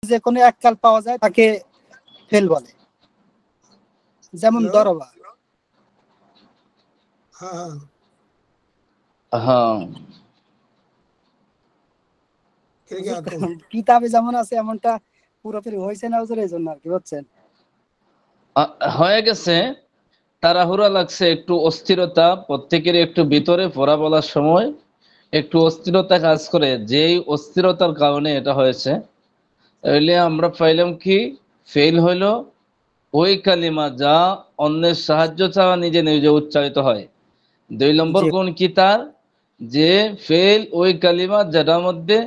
যে কোনো এক কাল পাওয়া যায় তাকে ফেল বলে। যেমন দরবা। কিতাবে যেমন আছে এমনটা পুরোপুরি হয়েছে না হুজুর, এই জন্য আর কি, বুঝছেন? হয়ে গেছে, তাড়াহুড়া লাগছে, একটু অস্থিরতা প্রত্যেকের একটু ভিতরে পড়া বলার সময় একটু অস্থিরতা কাজ করে, যেই অস্থিরতার কারণে এটা হয়েছে। তাহলে আমরা পাইলাম কি, ফেল হইল ওই কালিমা যা অন্যের সাহায্য ছাড়া নিজে নিজে উচ্চারিত হয়। 2 নম্বর গুণ কি তার, যে ফেল ওই কালিমা যেটার মধ্যে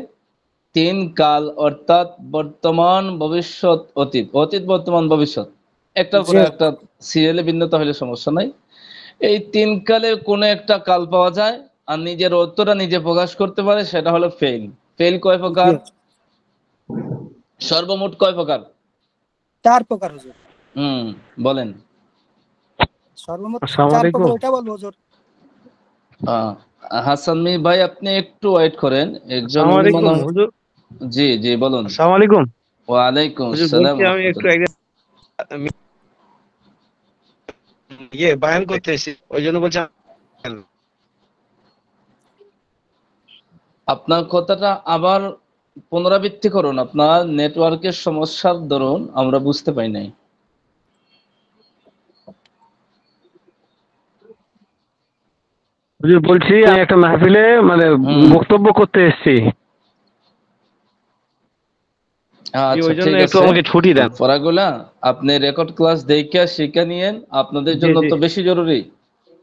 3 কাল অর্থাৎ বর্তমান ভবিষ্যৎ অতীত, অতীত বর্তমান ভবিষ্যৎ একটা করে একটা সিরিয়ালে ভিন্নতা হলে সমস্যা নাই। এই 3 কালের কোনো একটা কাল পাওয়া যায় আর নিজের অর্থটা নিজে প্রকাশ করতে পারে, সেটা হলো ফেল। ফেল কয় প্রকার? সর্বমোট কয় প্রকার? 4 প্রকার হুজুর। বলেন। সর্বমোট 4 প্রকার, এটা বলবো হুজুর। হাসান মি ভাই আপনি একটু ওয়েট করেন, একজন হুজুর। জি জি বলুন। আসসালামু আলাইকুম। ওয়া আলাইকুম আসসালাম। আমি একটু বায়ান করতে এসেছি, ওই জন্য বলছি। আপনার কথাটা আবার পুনরাবৃত্তি করুন, আপনার নেটওয়ার্কের সমস্যার দরুন আমরা বুঝতে পাই নাই। হুজুর বলছি আমি একটা মাহফিলে মানে বক্তব্য করতে এসেছি, ওই জন্য একটু আমাকে ছুটি দেন। পড়াগুলা আপনি রেকর্ড ক্লাস দেখে শিখে নিয়েন, আপনাদের জন্য তো বেশি জরুরি।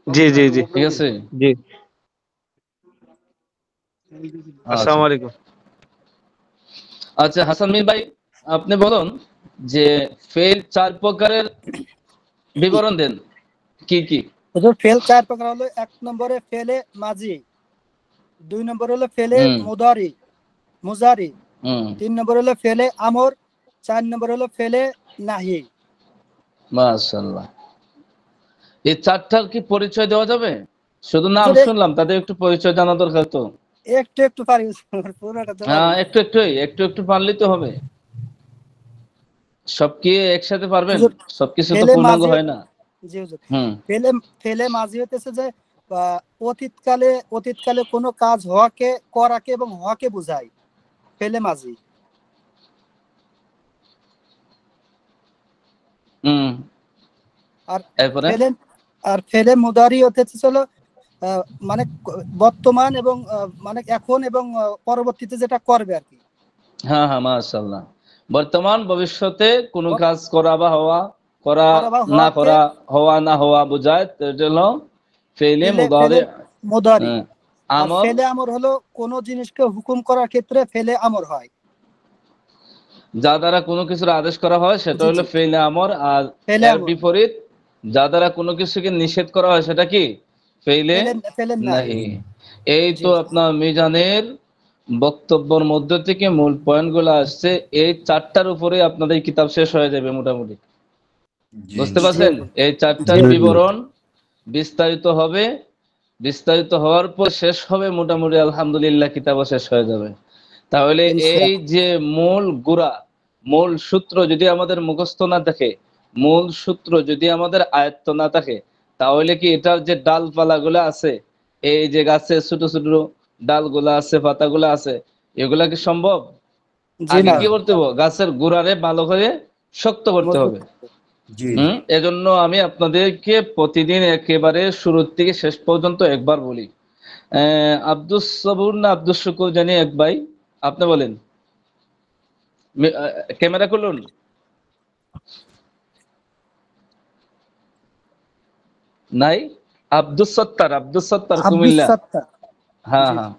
জি জি জি, ঠিক আছে। জি, আসসালামু আলাইকুম। আচ্ছা হাসান মির ভাই আপনি বলুন যে ফেল 4 প্রকারের বিবরণ দেন, কি কি? হুজুর ফেল 4 প্রকার হলো, 1 নম্বরে ফেলে মাজি, 2 নম্বর হলো ফেলে মুদারি মুজারি, 3 নম্বর হলো ফেলে আমর, 4 নম্বর হলো ফেলে নাহি। মাশাআল্লাহ। এই 4টার কি পরিচয় দেওয়া যাবে? শুধু নাম শুনলাম, তাদের একটু পরিচয় জানা দরকার তো। একটু পারি পুরোটা তো পারি। একটু পারলেই তো হবে। সব কি একসাথে পারবেন? সবকিছু তো পূর্ণাঙ্গ হয় না। জি হুজুর। ফেলে মাজি হইতেছে যে অতীতকালে কোনো কাজ করাকে এবং হওয়াকে বোঝায়, ফেলে মাজি। আর ফেলে মুদারি হতেছে হলো মানে বর্তমান এবং মানে এখন এবং পরবর্তীতে যেটা করবে আর কি। হ্যাঁ হ্যাঁ মাশাআল্লাহ। বর্তমান ভবিষ্যতে কোনো কাজ করা বা হওয়া, করা না করা, হওয়া না হওয়া বোঝায়, এটা হলো ফেলে মুদারি। আর ফেলে আমর হলো কোন জিনিসকে হুকুম করার ক্ষেত্রে ফেলে আমর হয়, যা দ্বারা কোনো কিছুর আদেশ করা হয় সেটা হলো ফেলে আমর। আর এর বিপরীত যা দ্বারা কোনো কিছুকে নিষেধ করা হয় সেটা কি? ফেলে নাহি। এই তো আপনার মিজানের বক্তব্যের মধ্য থেকে মূল পয়েন্টগুলো আসছে। এই 4টার উপরে আপনাদের কিতাব শেষ হয়ে যাবে মোটামুটি, বুঝতে পারছেন? এই 4টার বিবরণ বিস্তারিত হবে, বিস্তারিত হওয়ার পর শেষ হবে মোটামুটি আলহামদুলিল্লাহ কিতাবও শেষ হয়ে যাবে। তাহলে এই যে মূল গুড়া, মূল সূত্র যদি আমাদের মুখস্থ না থাকে, মূল সূত্র যদি আমাদের আয়ত্ত না থাকে, তাহলে কি এটার যে ডালপালাগুলো আছে, এই যে গাছের ছোট ছোট ডালগুলা আছে, পাতাগুলা আছে, এগুলা কি সম্ভব? আগে কি করতে হবে? গাছের গোড়ারে ভালো করে শক্ত করতে হবে। এজন্য আমি আপনাদেরকে প্রতিদিন একেবারে শুরু থেকে শেষ পর্যন্ত একবার বলি। আব্দুস সবুর না আব্দুস শুকুর জানি এক ভাই, আপনি বলেন। ক্যামেরা খুলুন। নাই? আব্দুস সত্তার কুমিল্লা। হ্যাঁ হ্যাঁ,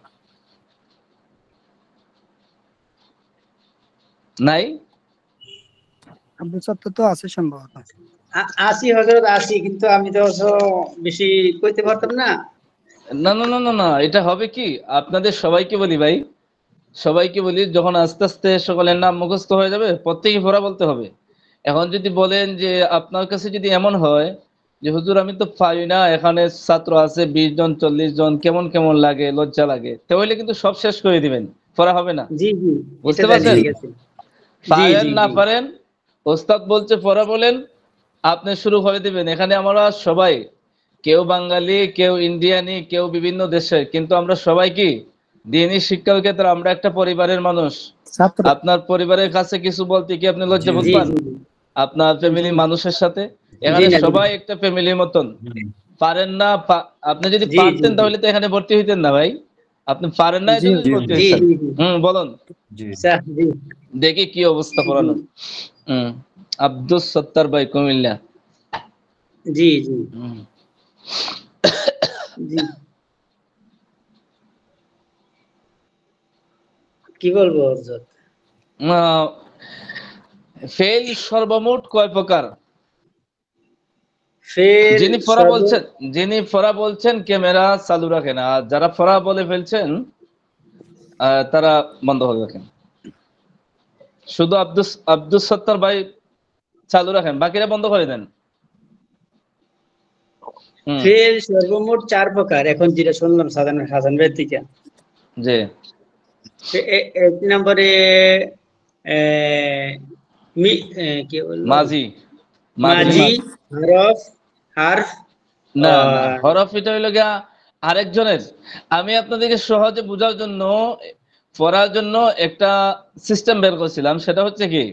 নাই? আব্দুল সত্তার তো আছে সম্ভবত। আসি হযরত আসি, কিন্তু আমি তো বেশি কইতে পারতাম না। না না না না না, এটা হবে কি, আপনাদের সবাইকে বলি ভাই, সবাইকে বলি, যখন আস্তে আস্তে সকলের নাম মুখস্থ হয়ে যাবে প্রত্যেকে পড়া বলতে হবে। এখন যদি বলেন যে আপনার কাছে যদি এমন হয় যে হুজুর আমি তো পারি না, এখানে ছাত্র আছে 20 জন 40 জন, কেমন কেমন লাগে, লজ্জা লাগে, তাহলে কিন্তু সব শেষ করে দিবেন, পড়া হবে না। জি জি, বুঝতে পারছেন? পারেন না পারেন, ওস্তাদ বলছে পরে বলেন, আপনি শুরু করে দিবেন। এখানে আমরা সবাই, কেউ বাঙালি, কেউ ইন্ডিয়ানি, কেউ বিভিন্ন দেশের, কিন্তু আমরা সবাই কি দিনী শিক্ষার ক্ষেত্রে আমরা একটা পরিবারের মানুষ। আপনার পরিবারের কাছে কিছু বলতে কি আপনি লজ্জা বোধ পান আপনার ফ্যামিলি মানুষের সাথে? এখানে সবাই একটা ফ্যামিলির মতন। পারেন না, আপনি যদি পারতেন তাহলে তো এখানে ভর্তি হইতেন না ভাই। আপনি পারেন না এজন্য ভর্তি হইছেন। বলুন দেখি কি অবস্থা পড়ানোর। আব্দুস সত্তার ভাই, কুমিল্লা। জি জি জি, কি বলবো হযরত? ফেল সর্বমোট কয় প্রকার? ফেল যিনি ফরা বলছেন ক্যামেরা চালু রাখেন, আর যারা ফরা বলে ফেলছেন তারা বন্ধ করে রাখেন। শুধু আব্দুস সত্তার ভাই চালু রাখেন, বাকিরা বন্ধ করে দেন। ফেল সর্বমোট 4 প্রকার, এখন যেটা শুনলাম হাসান ভাই থেকে। জি, এক নম্বরে কি বলবো, মাজি। মাজি, হরফ, হারফ। না না, হরফ এটা হইল গিয়া আরেকজনের। আমি আপনাদেরকে সহজে বোঝার জন্য, পড়ার জন্য একটা সিস্টেম বের করছিলাম। সেটা হচ্ছে কি,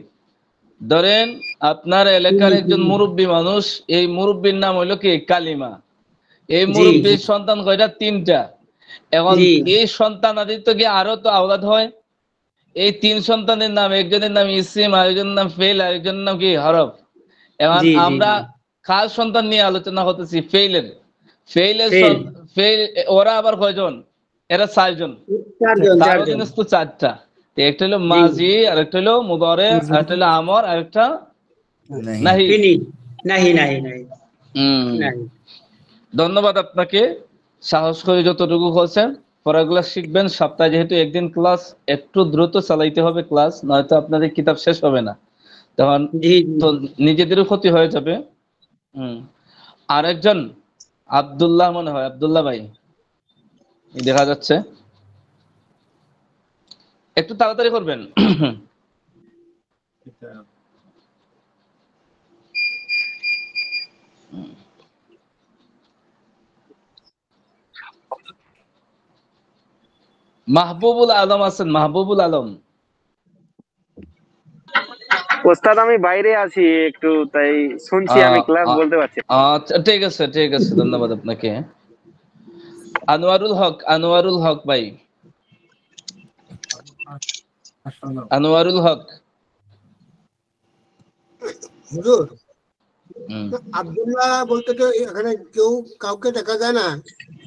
ধরেন আপনার এলাকার একজন মুরব্বী মানুষ, এই মুরব্বীর নাম হইলো কি কালিমা। এই মুরব্বীর সন্তান কয়টা? 3টা। এখন এই সন্তানাদির তো কি আরো তো আওলাদ হয়। এই 3 সন্তানের নাম, একজনের নাম ইসিম, আরেকজনের নাম ফেল, আরেকজনের নাম কি হরফ। এখন আমরা কার সন্তান নিয়ে আলোচনা করতেছি? ফেইলের। ফেইল ওরা আবার কয়জন? এরা 4 জন। তারও জিনিস তো 4টা। একটা হলো মাজি, আরেকটা হলো মুদারে, আরেকটা হলো আমর, আরেকটা নাহি। ধন্যবাদ আপনাকে, সাহস করে যতটুকু করছেন। পড়াগুলো শিখবেন। সপ্তাহে যেহেতু একদিন ক্লাস, একটু দ্রুত চালাইতে হবে ক্লাস, নয়তো আপনাদের কিতাব শেষ হবে না, তখন তো নিজেদেরও ক্ষতি হয়ে যাবে। আরেকজন আব্দুল্লাহ মনে হয়, আব্দুল্লাহ ভাই দেখা যাচ্ছে, একটু তাড়াতাড়ি করবেন। মাহবুবুল আলম আছেন? মাহবুবুল আলম। ওস্তাদ আমি বাইরে আছি একটু, তাই শুনছি, আমি ক্লাস বলতে পারছি। আচ্ছা ঠিক আছে, ঠিক আছে, ধন্যবাদ আপনাকে। আনোয়ারুল হক ভাই, আনোয়ারুল হক। হুজুর, আব্দুল্লাহ বলতে তো এখানে কেউ কাউকে দেখা যায় না,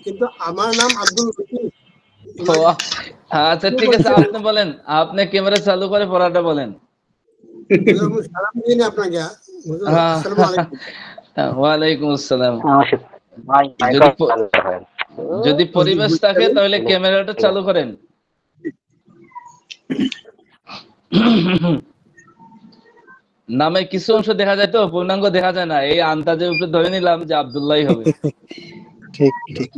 কিন্তু আমার নাম আব্দুল লতিফ। আচ্ছা ঠিক আছে, আপনি বলেন, আপনি ক্যামেরা চালু করে পড়াটা বলেন। সালাম দিন আপনাকে। আসসালামু আলাইকুম। ওয়ালাইকুম আসসালাম। যদি পরিবেশ থাকে তাহলে ক্যামেরাটা চালু করেন। নামে কিছু অংশ দেখা যায় তো, পূর্ণাঙ্গ দেখা যায় না। এই আন্দাজের উপরে ধরে নিলাম যে আব্দুল্লাহই হবে। ঠিক ঠিক।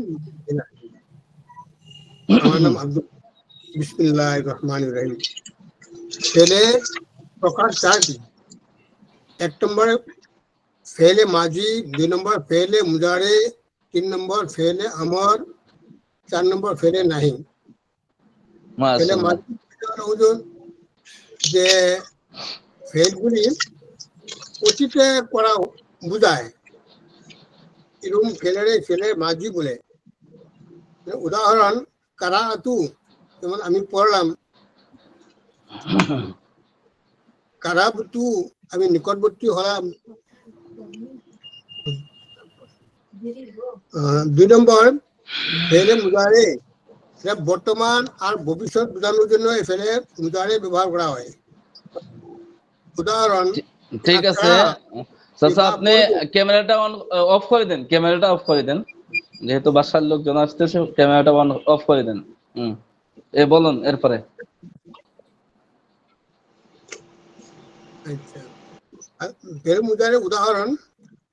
আমার নাম আব্দুল। বিসমিল্লাহির রহমানির রহিম। ফেলে প্রকার 4টি। 1 নম্বর ফেলে মাজি, 2 নম্বর ফেলে মুজারে, 3 নম্বর ফেলে আমর, 4 নম্বর ফেলে নাহি। ফেলে মাজি হুজুর যে ফেলগুলি অতীতে করা বোঝায়, এরকম ফেলে মাজি বলে। উদাহরণ কারাআতু, যেমন আমি পড়লাম। কারাবতু, আমি নিকটবর্তী হলাম। 2 নম্বর ফেলে মুজারে, এটা বর্তমান আর ভবিষ্যৎ বোঝানোর জন্য এই ফেলে মুজারে ব্যবহার করা হয়। উদাহরণ, ঠিক আছে চাচা, আপনি ক্যামেরাটা অফ করে দেন, ক্যামেরাটা অফ করে দেন, যেহেতু বাসার লোকজন আসতেছে, ক্যামেরাটা অফ করে দেন। বলুন এরপরে। আচ্ছা, ফেলে মুজারে উদাহরণ,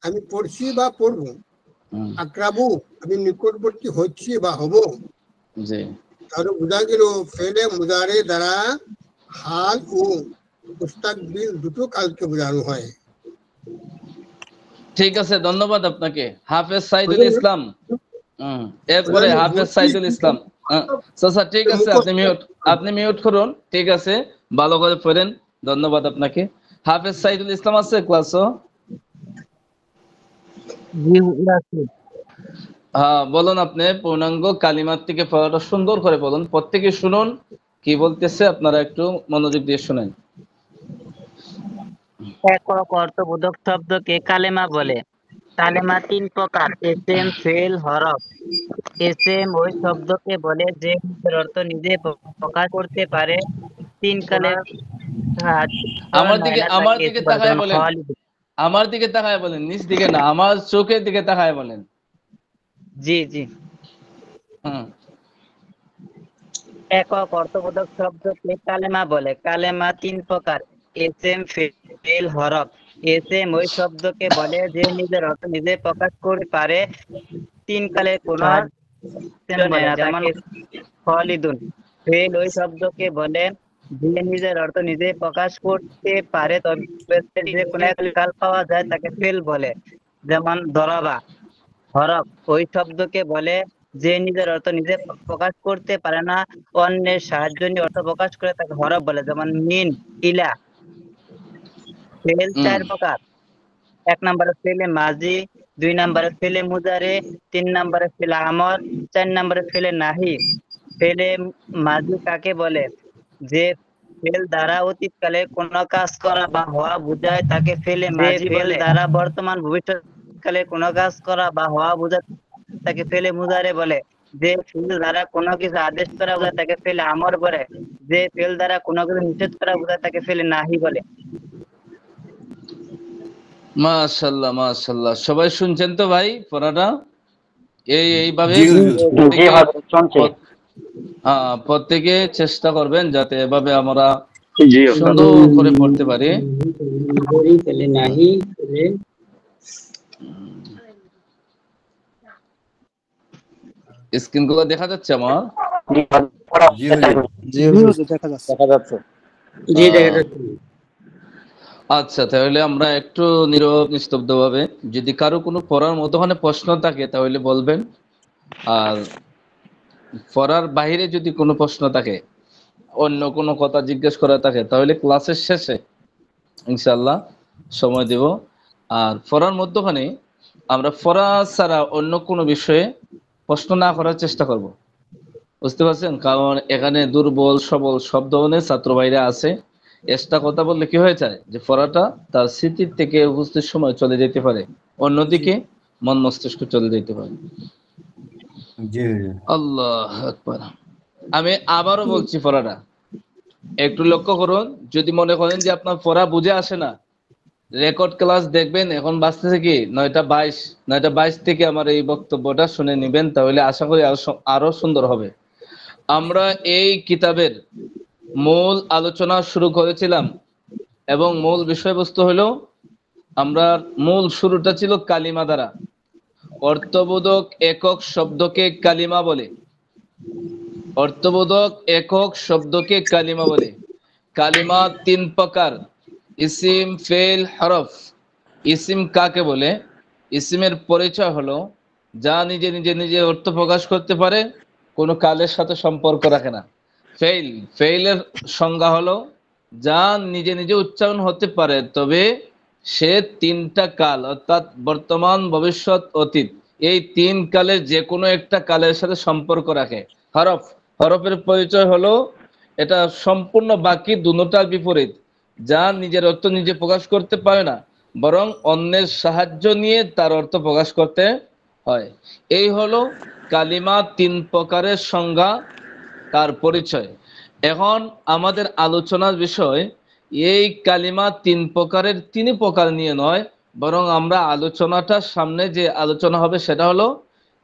আমি পড়ছি বা পড়বো। আকরাবু, আমি নিকটবর্তী হচ্ছি বা হব। জি, তাহলে বোঝা গেল ফেলে মুজারে দ্বারা হাল ও মুস্তাকবিল দুটো কালকে বোঝানো হয়। ঠিক আছে, ধন্যবাদ আপনাকে হাফেজ সাইদুল ইসলাম। এরপরে হাফেজ সাইদুল ইসলাম। আচ্ছা ঠিক আছে, আপনি মিউট করুন। ঠিক আছে, ভালো করে পড়েন। ধন্যবাদ আপনাকে। হাফেজ সাইদুল ইসলাম আছে ক্লাসও? হ্যাঁ বলুন, আপনি পূর্ণাঙ্গ কালিমার থেকে পড়াটা সুন্দর করে বলুন। প্রত্যেকে শুনুন কি বলতেছে, আপনারা একটু মনোযোগ দিয়ে শুনেন। একক অর্থবোধক শব্দকে কালেমা বলে। কালেমা 3 প্রকার: এসএম, ফেল, হরফ। এসএম ওই শব্দকে বলে যে নিজের অর্থ নিজে প্রকাশ করতে পারে। 3 কালের আমার দিকে তাকায় বলেন, আমার দিকে তাকায় বলেন, নিচ দিকে না, আমার চোখের দিকে তাকায় বলেন। জি জি। একক অর্থবোধক শব্দকে কালেমা বলে। কালেমা 3 প্রকার: এসএম, ফেল, হরফ। এসএম ওই শব্দকে বলে যে নিজের অর্থ নিজে প্রকাশ করতে পারে। 3 কালের কোন যেমন খালিদুন। ফেল ওই শব্দকে বলে যে নিজের অর্থ নিজে প্রকাশ করতে পারে, তবে যে কোনো কাল পাওয়া যায় তাকে ফেল বলে, যেমন দরাবা। হরফ ওই শব্দকে বলে যে নিজের অর্থ নিজে প্রকাশ করতে পারে না, অন্যের সাহায্য নিয়ে অর্থ প্রকাশ করে তাকে হরফ বলে, যেমন মিন, ইলা। ফেল 4 প্রকার: 1 নম্বরে ফেলে মাজি, 2 নম্বরে ফেলে মুজারে, 3 নম্বরে ফেলে আমর, 4 নম্বরে ফেলে নাহি। ফেলে মাজি কাকে বলে? যে ফেল দ্বারা অতীতকালে কোন কাজ করা বা হওয়া বোঝায় তাকে ফেলে মাজি বলে। ফেল দ্বারা বর্তমান ভবিষ্যৎকালে কোন কাজ করা বা হওয়া বোঝায় তাকে ফেলে মুজারে বলে। যে ফেল দ্বারা কোনো কিছু আদেশ করা বোঝায় তাকে ফেলে আমর বলে। যে ফেল দ্বারা কোনো কিছু নিষেধ করা বোঝায় তাকে ফেলে নাহি বলে। মাশাআল্লাহ মাশাআল্লাহ, সবাই শুনছেন তো ভাই পড়াটা? এইভাবে প্রত্যেকে চেষ্টা করবেন যাতে এভাবে আমরা সুন্দর করে পড়তে পারি। স্ক্রিন গুলো দেখা যাচ্ছে আমার? আচ্ছা, তাহলে আমরা একটু নীরব নিস্তব্ধ ভাবে, যদি কারো কোনো পড়ার মধ্যখানে প্রশ্ন থাকে তাহলে বলবেন, আর পড়ার বাইরে যদি কোনো প্রশ্ন থাকে, অন্য কোনো কথা জিজ্ঞেস করা থাকে, তাহলে ক্লাসের শেষে ইনশাআল্লাহ সময় দেব। আর পড়ার মধ্যখানে আমরা পড়া ছাড়া অন্য কোনো বিষয়ে প্রশ্ন না করার চেষ্টা করব, বুঝতে পারছেন? কারণ এখানে দুর্বল সবল সব ধরনের ছাত্র ভাইরা আছে। এক্সট্রা কথা বললে কি হয়ে যায় যে পড়াটা তার স্মৃতির থেকে উপস্থিত সময় চলে যেতে পারে, অন্যদিকে মন মস্তিষ্ক চলে যেতে পারে। আল্লাহ আকবার। আমি আবারও বলছি, পড়াটা একটু লক্ষ্য করুন। যদি মনে করেন যে আপনার পড়া বুঝে আসে না, রেকর্ড ক্লাস দেখবেন। এখন বাজতেছে কি 9:22, 9:22 থেকে আমার এই বক্তব্যটা শুনে নেবেন, তাহলে আশা করি আরো সুন্দর হবে। আমরা এই কিতাবের মূল আলোচনা শুরু করেছিলাম এবং মূল বিষয়বস্তু হলো, আমরা মূল শুরুটা ছিল কালিমা দ্বারা। অর্থবোধক একক শব্দকে কালিমা বলে। অর্থবোধক একক শব্দকে কালিমা বলে। কালিমা 3 প্রকার: ইসিম, ফেল, হরফ। ইসিম কাকে বলে? ইসিমের পরিচয় হলো যা নিজে নিজে নিজে অর্থ প্রকাশ করতে পারে, কোনো কালের সাথে সম্পর্ক রাখে না। ফেল, ফেইলের সংজ্ঞা হলো যা নিজে নিজে উচ্চারণ হতে পারে, তবে সে 3টা কাল, অর্থাৎ বর্তমান, ভবিষ্যৎ, অতীত, এই 3 কালের যে কোনো একটা কালের সাথে সম্পর্ক রাখে। হরফ, হরফের পরিচয় হলো এটা সম্পূর্ণ বাকি দুটোটার বিপরীত, যা নিজের অর্থ নিজে প্রকাশ করতে পারে না, বরং অন্যের সাহায্য নিয়ে তার অর্থ প্রকাশ করতে হয়। এই হলো কালিমা 3 প্রকারের সংজ্ঞা, তার পরিচয়। এখন আমাদের আলোচনার বিষয় এই কালিমা 3 প্রকারের 3 প্রকার নিয়ে নয়, বরং আমরা আলোচনাটা সামনে যে আলোচনা হবে সেটা হলো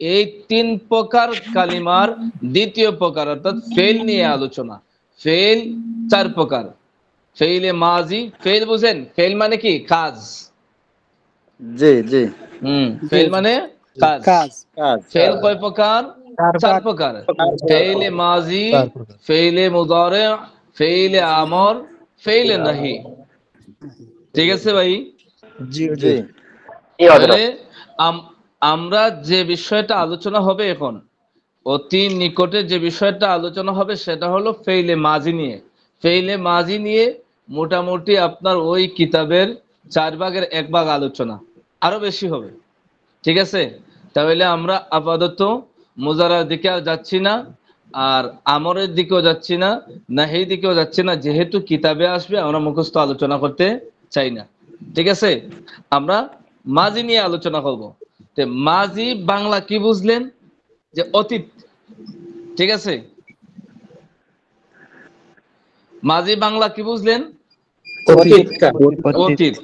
এই 3 প্রকার কালিমার দ্বিতীয় প্রকার, অর্থাৎ ফেল নিয়ে আলোচনা। ফেল 4 প্রকার: ফেইলে মাজি। ফেল বুঝেন? ফেল মানে কি? কাজ। জি জি। ফেল মানে কাজ। ফেল কয় প্রকার? 4 প্রকার: ফেইলে মাজি, ফেইলে মুদারে, ফেইলে আমর, ফেইলে নাহি। ঠিক আছে ভাই? জি জি তাহলে আমরা যে বিষয়টা আলোচনা হবে এখন, অতি নিকটে যে বিষয়টা আলোচনা হবে সেটা হলো ফেইলে মাজি নিয়ে। ফেইলে মাজি নিয়ে মোটামুটি আপনার ওই কিতাবের 4 ভাগের 1 ভাগ আলোচনা, আরো বেশি হবে। ঠিক আছে? তাহলে আমরা আপাতত মুজারার দিকে যাচ্ছি না, আর আমরের দিকেও যাচ্ছি না, নাহি দিকেও যাচ্ছি না, যেহেতু কিতাবে আসবে আমরা মুখস্থ আলোচনা করতে চাই না। ঠিক আছে? আমরা মাজি নিয়ে আলোচনা করব। তো মাজি বাংলা কি বুঝলেন? যে অতীত। ঠিক আছে? মাজি বাংলা কি বুঝলেন? অতীত।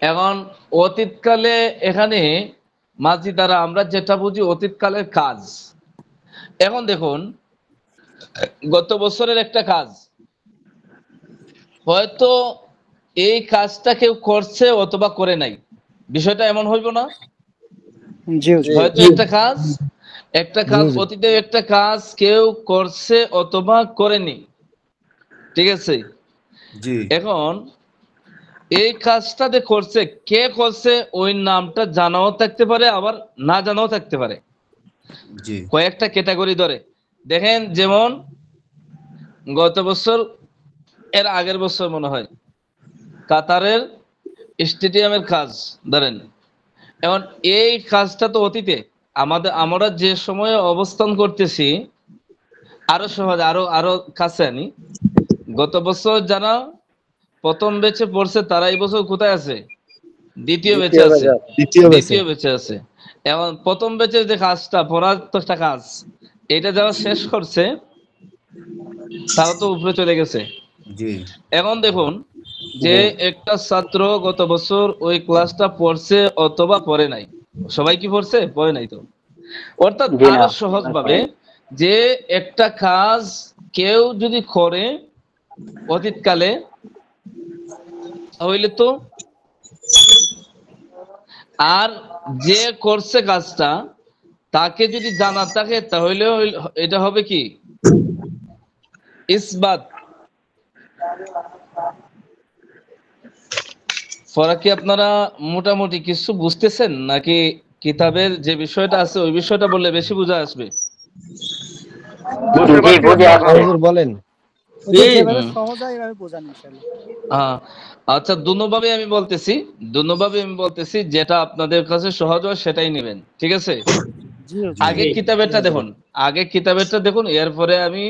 এখন অতীতকালে এখানে মাজি দ্বারা আমরা যেটা বুঝি অতীতকালের কাজ। এখন দেখুন, গত বছরের একটা কাজ, হয়তো এই কাজটা কেউ করছে অথবা করে নাই, বিষয়টা এমন হইব না? হয়তো একটা কাজ অতীতে একটা কাজ কেউ করছে অথবা করেনি। ঠিক আছে? এখন এই কাজটা যে করছে, কে করছে ওই নামটা জানাও থাকতে পারে, আবার না জানাও থাকতে পারে। কয়েকটা ক্যাটাগরি ধরে দেখেন, যেমন গত বছর এর আগের বছর মনে হয় কাতারের স্টেডিয়ামের কাজ ধরেন। এখন এই কাজটা তো অতীতে, আমরা যে সময়ে অবস্থান করতেছি আরো সহজ, আরো কাছে আনি। গত বছর যারা প্রথম ব্যাচে পড়ছে তারা এই বছর কোথায় আছে? দ্বিতীয় ব্যাচে আছে। এখন প্রথম ব্যাচের যে কাজটা, পড়ার একটা কাজ, এটা যারা শেষ করছে তারা তো উপরে চলে গেছে। এখন দেখুন, যে একটা ছাত্র গত বছর ওই ক্লাসটা পড়ছে অথবা পড়ে নাই, সবাই কি পড়ছে? পড়ে নাই তো। অর্থাৎ আরো সহজ ভাবে, যে একটা কাজ কেউ যদি করে অতীতকালে হইলে তো, আর যে করছে কাজটা তাকে যদি জানা থাকে তাহলে এটা হবে কি? ইসবাত। পড়া কি আপনারা মোটামুটি কিছু বুঝতেছেন, নাকি কিতাবের যে বিষয়টা আছে ওই বিষয়টা বললে বেশি বোঝা আসবে? বলেন। আচ্ছা, দুভাবে আমি বলতেছি, যেটা আপনাদের কাছে সহজ হয় সেটাই নেবেন। ঠিক আছে? আগে কিতাবেরটা দেখুন, এরপরে আমি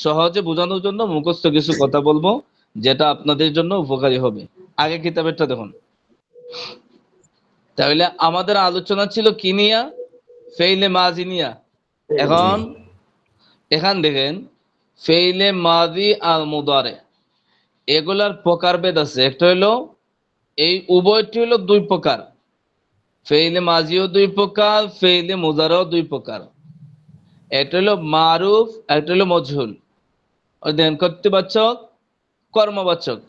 সহজে বোঝানোর জন্য মুখস্থ কিছু কথা বলবো যেটা আপনাদের জন্য উপকারী হবে। আগে কিতাবেরটা দেখুন। তাহলে আমাদের আলোচনা ছিল কি নিয়া? ফেইলে মাজি নিয়া। এখন দেখেন, ফেইলে মাজি আর মুদারে এগুলার প্রকারভেদ আছে। একটা হলো, এই উভয়টি হলো 2 প্রকার। ফেইলে মাজিও 2 প্রকার, ফেইলে মুদারেও 2 প্রকার। একটা হলো মারুফ, একটা হলো মজহুল। দেখেন, কর্তৃবাচক, কর্মবাচক।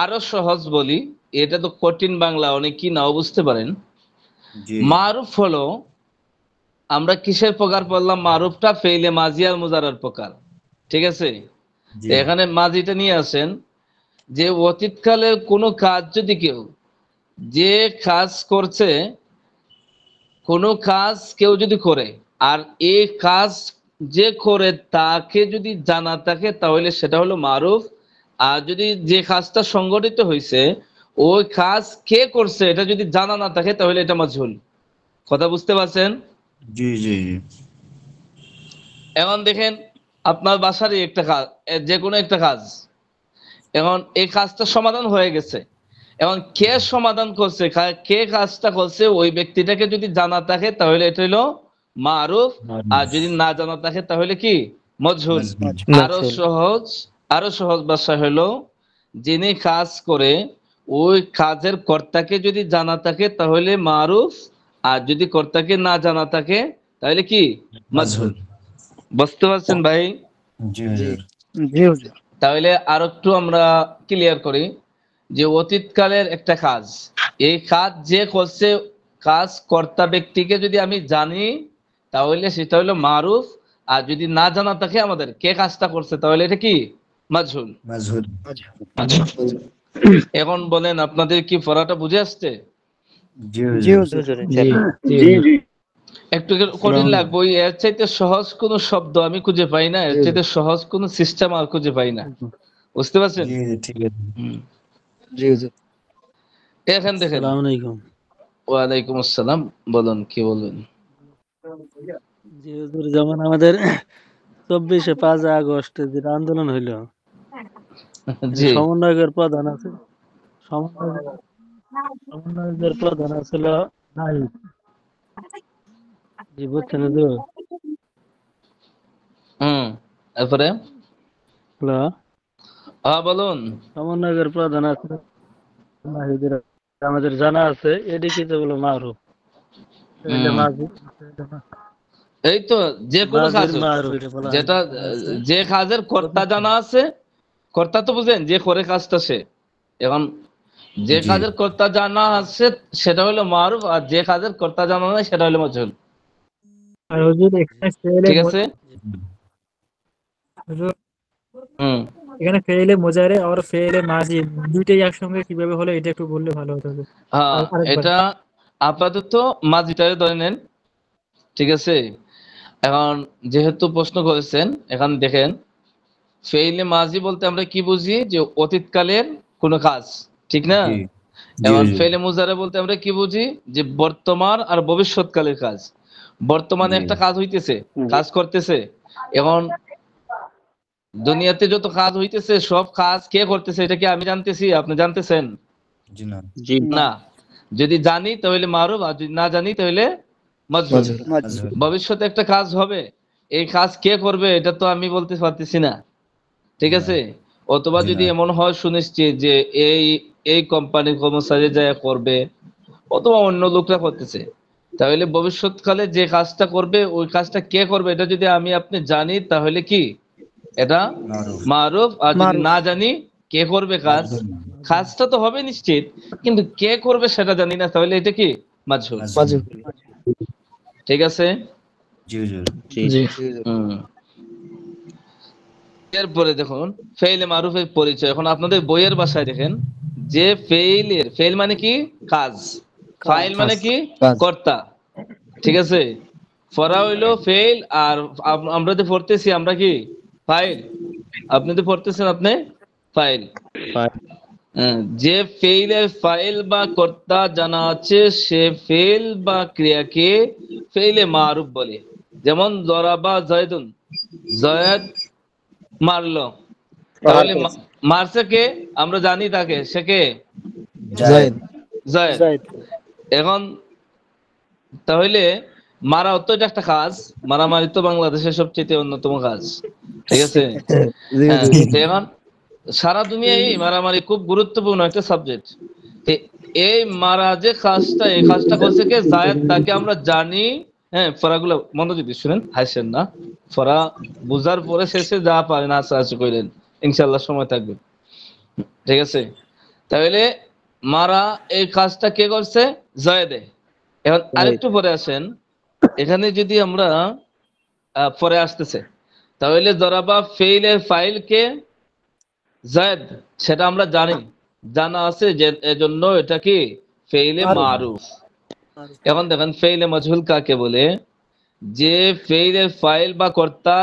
আরো সহজ বলি, এটা তো কঠিন বাংলা, অনেকেই নাও বুঝতে পারেন। মারুফ হলো, আমরা কিসের প্রকার পড়লাম? মারুফটা ফেইলে মাজি আর মুজারার প্রকার। ঠিক আছে? এখানে মাজিটা নিয়ে আসেন, যে অতীতকালে কোনো কাজ যদি কেউ, যে কাজ করছে, কোনো কাজ কেউ যদি করে, আর এই কাজ যে করে তাকে যদি জানা থাকে তাহলে সেটা হলো মারুফ। আর যদি যে কাজটা সংগঠিত হয়েছে ওই কাজ কে করছে এটা যদি জানা না থাকে তাহলে এটা মাজহুল। কথা বুঝতে পারছেন? এখন দেখেন, আপনার বাসারই একটা কাজ, যে কোনো একটা কাজ, এখন এই কাজটা সমাধান হয়ে গেছে। এখন কে সমাধান করছে, কে কাজটা করছে, ওই ব্যক্তিটাকে যদি জানা থাকে তাহলে এটা হলো মারুফ। আর যদি না জানা থাকে তাহলে কি? মজহুল। আরো সহজ ভাষা হলো, যিনি কাজ করে ওই কাজের কর্তাকে যদি জানা থাকে তাহলে মারুফ, আর যদি কর্তাকে না জানা থাকে তাহলে কি? মজহুল। বুঝতে পারছেন ভাই? তাহলে আর একটু আমরা ক্লিয়ার করি, যে অতীতকালের একটা কাজ, এই কাজ যে করছে, কাজ কর্তা ব্যক্তিকে যদি আমি জানি তাহলে সেটা হলো মারুফ। আর যদি না জানা থাকে আমাদের কে কাজটা করছে তাহলে এটা কি? মাজহুল। মাজহুল। আচ্ছা, এখন বলেন আপনাদের কি পড়াটা বুঝে আসছে? জি জি হুজুর। হুজুর। জি জি জি একটু কঠিন লাগবে, ওই এর চাইতে সহজ কোনো শব্দ আমি খুঁজে পাই না, এর জি চাইতে সহজ কোনো সিস্টেম আর খুঁজে পাই না, বুঝতে পারছেন? জি ঠিক আছে। হুম। জি হুজুর। এখন দেখেন। আসসালামু আলাইকুম। ওয়ালাইকুম আসসালাম, বলুন কি বলবেন? জি হুজুর, যেমন আমাদের 24/5 আগস্ট যে আন্দোলন হইলো, জি সমন্বয়কের প্রধান আছে, সমন্বয়ক সমন্বয়কের প্রধান আছিল নাহিদ। জি বুঝছেন হুজুর? হুম, তারপরে হ্যালো, হ্যাঁ বলুন। সমন্বয়কের প্রধান আছে নাহিদের, আমাদের জানা আছে, এদিকে তো বলো মারুফ, তাহলে হুম, মাঝি, এই তো যে কোনো কাজ মাঝির হোক, মারুফ এটা বলা হয়, যেটা আছে। যে কাজের কর্তা জানা আছে, কর্তা তো বুঝেন যে করে কাজটা সে, এখন যে জি কাজের কর্তা জানা আছে সেটা হলো মারুফ, আর যে কাজের কর্তা জানা নাই সেটা হলো মাজহুল। আর হুজুর এখানে ফেলে ঠিক আছে। হুজুর হুম, এখানে ফেলে মোজারে আর ফেলে মাঝি দুইটাই একসঙ্গে কিভাবে হলো এটা একটু বললে ভালো হতো হুজুর। হ্যাঁ আরেকবার। এটা আপাতত মাঝিটারে ধরে নেন, ঠিক আছে। এখন যেহেতু প্রশ্ন করেছেন, এখন দেখেন ফেইলে মাঝি বলতে আমরা কি বুঝি, যে অতীতকালের কোনো কাজ, ঠিক না? জি জি এখন হুজুর। ফেইলে মুজারে বলতে আমরা কি বুঝি, যে বর্তমান আর ভবিষ্যৎকালের কাজ। বর্তমানে জি একটা কাজ হইতেছে, কাজ করতেছে, এখন দুনিয়াতে যত কাজ হইতেছে সব কাজ কে করতেছে এটা কি আমি জানতেছি, আপনি জানতেছেন? জি না। জি না। যদি জানি তাহলে মারুফ, আর যদি না জানি তাহলে মাজহুল। মাজহুল। মাজহুল। ভবিষ্যতে একটা কাজ হবে, এই কাজ কে করবে এটা তো আমি বলতে পারতেছি না, ঠিক জি না। আছে। অথবা জি যদি না। এমন হয় শুনেছি যে এই এই কোম্পানির কর্মচারী যায় করবে, অথবা অন্য লোকরা করতেছে, তাহলে ভবিষ্যৎকালে যে কাজটা করবে ওই কাজটা কে করবে এটা যদি আমি আপনি জানি তাহলে কি এটা মারুফ। মারুফ, আর যদি মারুফ। না জানি কে করবে কাজ, মাজহুল। কাজটা তো হবে নিশ্চিত, কিন্তু কে করবে সেটা জানি না, তাহলে এটা কি মাজহুল। মাজহুল। ঠিক আছে। জি হুজুর। জি জি। হুম, এরপরে দেখুন ফেইলে মারুফের পরিচয়। এখন আপনাদের বইয়ের ভাষায় দেখেন যে ফেইল মানে কি কাজ, ফাইল মানে কি কাজ। কর্তা, ঠিক আছে। ফরা হইলো ফেইল, আর আমরা যে পড়তেছি আমরা কি ফাইল, আপনি তো পড়তেছেন আপনি ফাইল। যে ফেইলের ফাইল বা কর্তা জানা আছে সে ফেইল বা ক্রিয়াকে ফেইলে মারুফ বলে। যেমন জরাবা জয়দুন, জয়দ মারলো, তাহলে মারছে কে আমরা জানি তাকে, সে কে জায়েদ। জয়দ। জায়েদ। এখন তাহলে মারা তো এটা একটা কাজ, মারামারি তো বাংলাদেশের সবচেয়ে অন্যতম কাজ, ঠিক আছে। জি হ্যাঁ, হুজুর। তো এখন সারা দুনিয়ায় মারামারি খুব গুরুত্বপূর্ণ একটা সাবজেক্ট। এই মারা যে কাজটা, এই কাজটা করছে কে জায়েদ, তাকে আমরা জানি। হ্যাঁ, ফরাগুলো মনোযোগ দিয়ে শুনেন, হাসেন না, ফরা বুঝার পরে শেষে যা পারেন আশা করেন, ইনশাল্লাহ সময় থাকবে, ঠিক আছে। তাহলে মারা এই কাজটা কে করছে, জায়েদে। এখন আরেকটু পরে আসেন, এখানে যদি আমরা পরে আসতেছে, তাহলে জরাবা ফেইলের ফাইল কে জায়েদ, সেটা আমরা জানি, জানা আছে, যে এজন্য এটা কি ফেইলে মারুফ। এখন দেখেন ফেইলে মাজহুল কাকে বলে, যে ফেইলের ফাইল বা কর্তা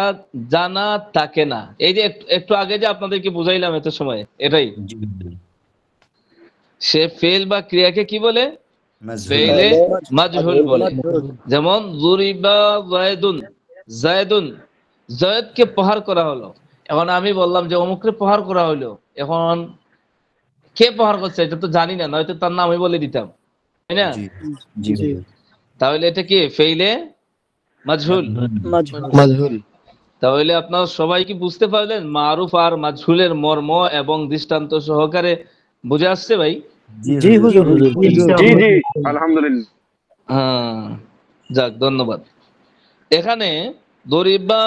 জানা থাকে না। এই যে একটু আগে যে আপনাদেরকে বুঝাইলাম এত সময়, এটাই জি হুজুর। সে ফেইল বা ক্রিয়াকে কি বলে, মাজহুল। ফেইলে মাজহুল বলে। যেমন জুরিবা জায়দুন, জায়দুন জায়দকে প্রহার করা হলো। এখন আমি বললাম যে অমুককে প্রহার করা হলো, এখন কে প্রহার করছে এটা তো জানি না, নয়তো তার নাম আমি বলে দিতাম, তাই না? জি জি হুজুর। তাহলে এটা কি ফেইলে মাজহুল। মাজহুল। তাহলে আপনারা সবাই কি বুঝতে পারলেন মারুফ আর মাজহুলের মর্ম এবং দৃষ্টান্ত সহকারে বুঝে আসছে ভাই? জি হুজুর। জি জি আলহামদুলিল্লাহ। হ্যাঁ, যাক ধন্যবাদ। এখানে দরিবা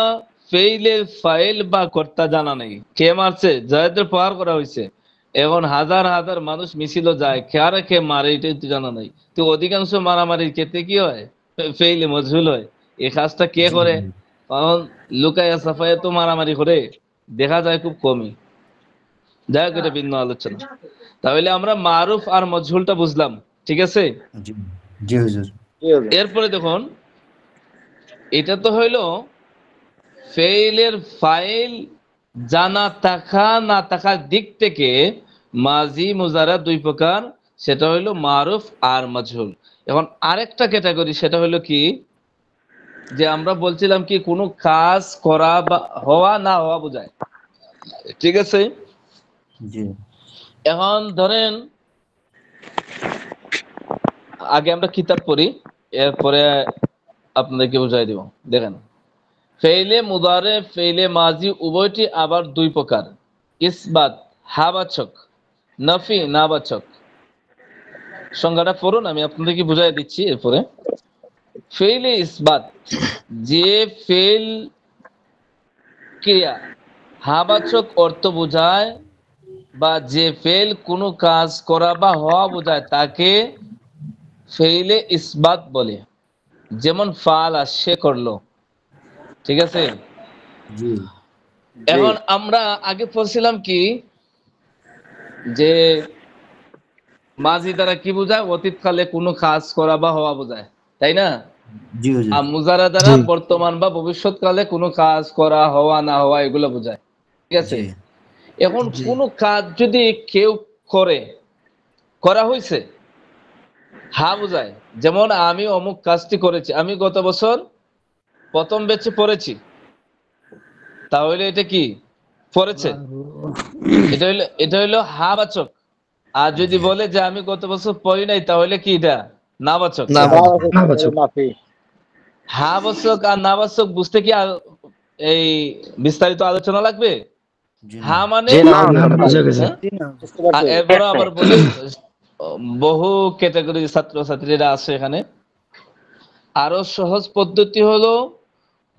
ফেইলের ফাইল বা কর্তা জানা নেই, কে মারছে, জায়েদের প্রহার করা হয়েছে। এখন হাজার হাজার মানুষ মিছিল যায়, কারে কে মারে এটাই তো জানা নাই। তো অধিকাংশ মারামারির ক্ষেত্রে কি হয়, ফেইলে মজহুল হয়। এই কাজটা কে করে, কারণ লুকায়া সাফায়া তো মারামারি করে দেখা যায় খুব কমই। যাই হোক, এটা ভিন্ন আলোচনা। তাহলে আমরা মারুফ আর মজহুলটা বুঝলাম, ঠিক আছে? জি হুজুর। এরপরে দেখুন, এটা তো হইলো ফেইলের ফাইল জানা থাকা না থাকার দিক থেকে মাজি মুজারা দুই প্রকার, সেটা হইলো মারুফ আর মজহুল। এখন আরেকটা ক্যাটাগরি, সেটা হলো কি, যে আমরা বলছিলাম কি কোনো কাজ করা বা হওয়া না হওয়া বোঝায়, ঠিক আছে? এখন ধরেন আগে আমরা কিতাব পড়ি, এরপরে আপনাদেরকে বুঝাই দিব। দেখেন, ফেইলে মুদারে ফেইলে মাজি উভয়টি আবার দুই প্রকার, ইসবাত হাবাচক, নফি নাবাচক। সংজ্ঞাটা পড়ুন, আমি আপনাদেরকে বুঝাই দিচ্ছি। এরপরে ফেইলে ইসবাত, যে ফেল ক্রিয়া হাবাচক অর্থ বোঝায় বা যে ফেল কোনো কাজ করা বা হওয়া বোঝায় তাকে ফেইলে ইসবাত বলে। যেমন ফাল সে করলো, ঠিক আছে? এখন আমরা আগে পড়ছিলাম কি, যে মাঝি দ্বারা কি বোঝায়? অতীতকালে কোনো কাজ করা বা হওয়া বোঝায়, তাই না? আর মুজারা দ্বারা বর্তমান বা ভবিষ্যৎকালে কোনো কাজ করা, হওয়া না হওয়া, এগুলো বোঝায়, ঠিক আছে? এখন কোনো কাজ যদি কেউ করে, করা হয়েছে, হা বোঝায়। যেমন আমি অমুক কাজটি করেছি, আমি গত বছর প্রথম ব্যাচে পড়েছি, তাহলে এটা কি পড়েছে? এটা হইলো হা বাচক। আর যদি বলে যে আমি গত বছর পড়ি নাই, তাহলে কি এটা না বাচক। হা বাচক আর না বাচক বুঝতে কি এই বিস্তারিত আলোচনা লাগবে? হা মানে এরপর আবার বলি, বহু ক্যাটাগরি ছাত্র ছাত্রীরা আছে এখানে। আরো সহজ পদ্ধতি হলো,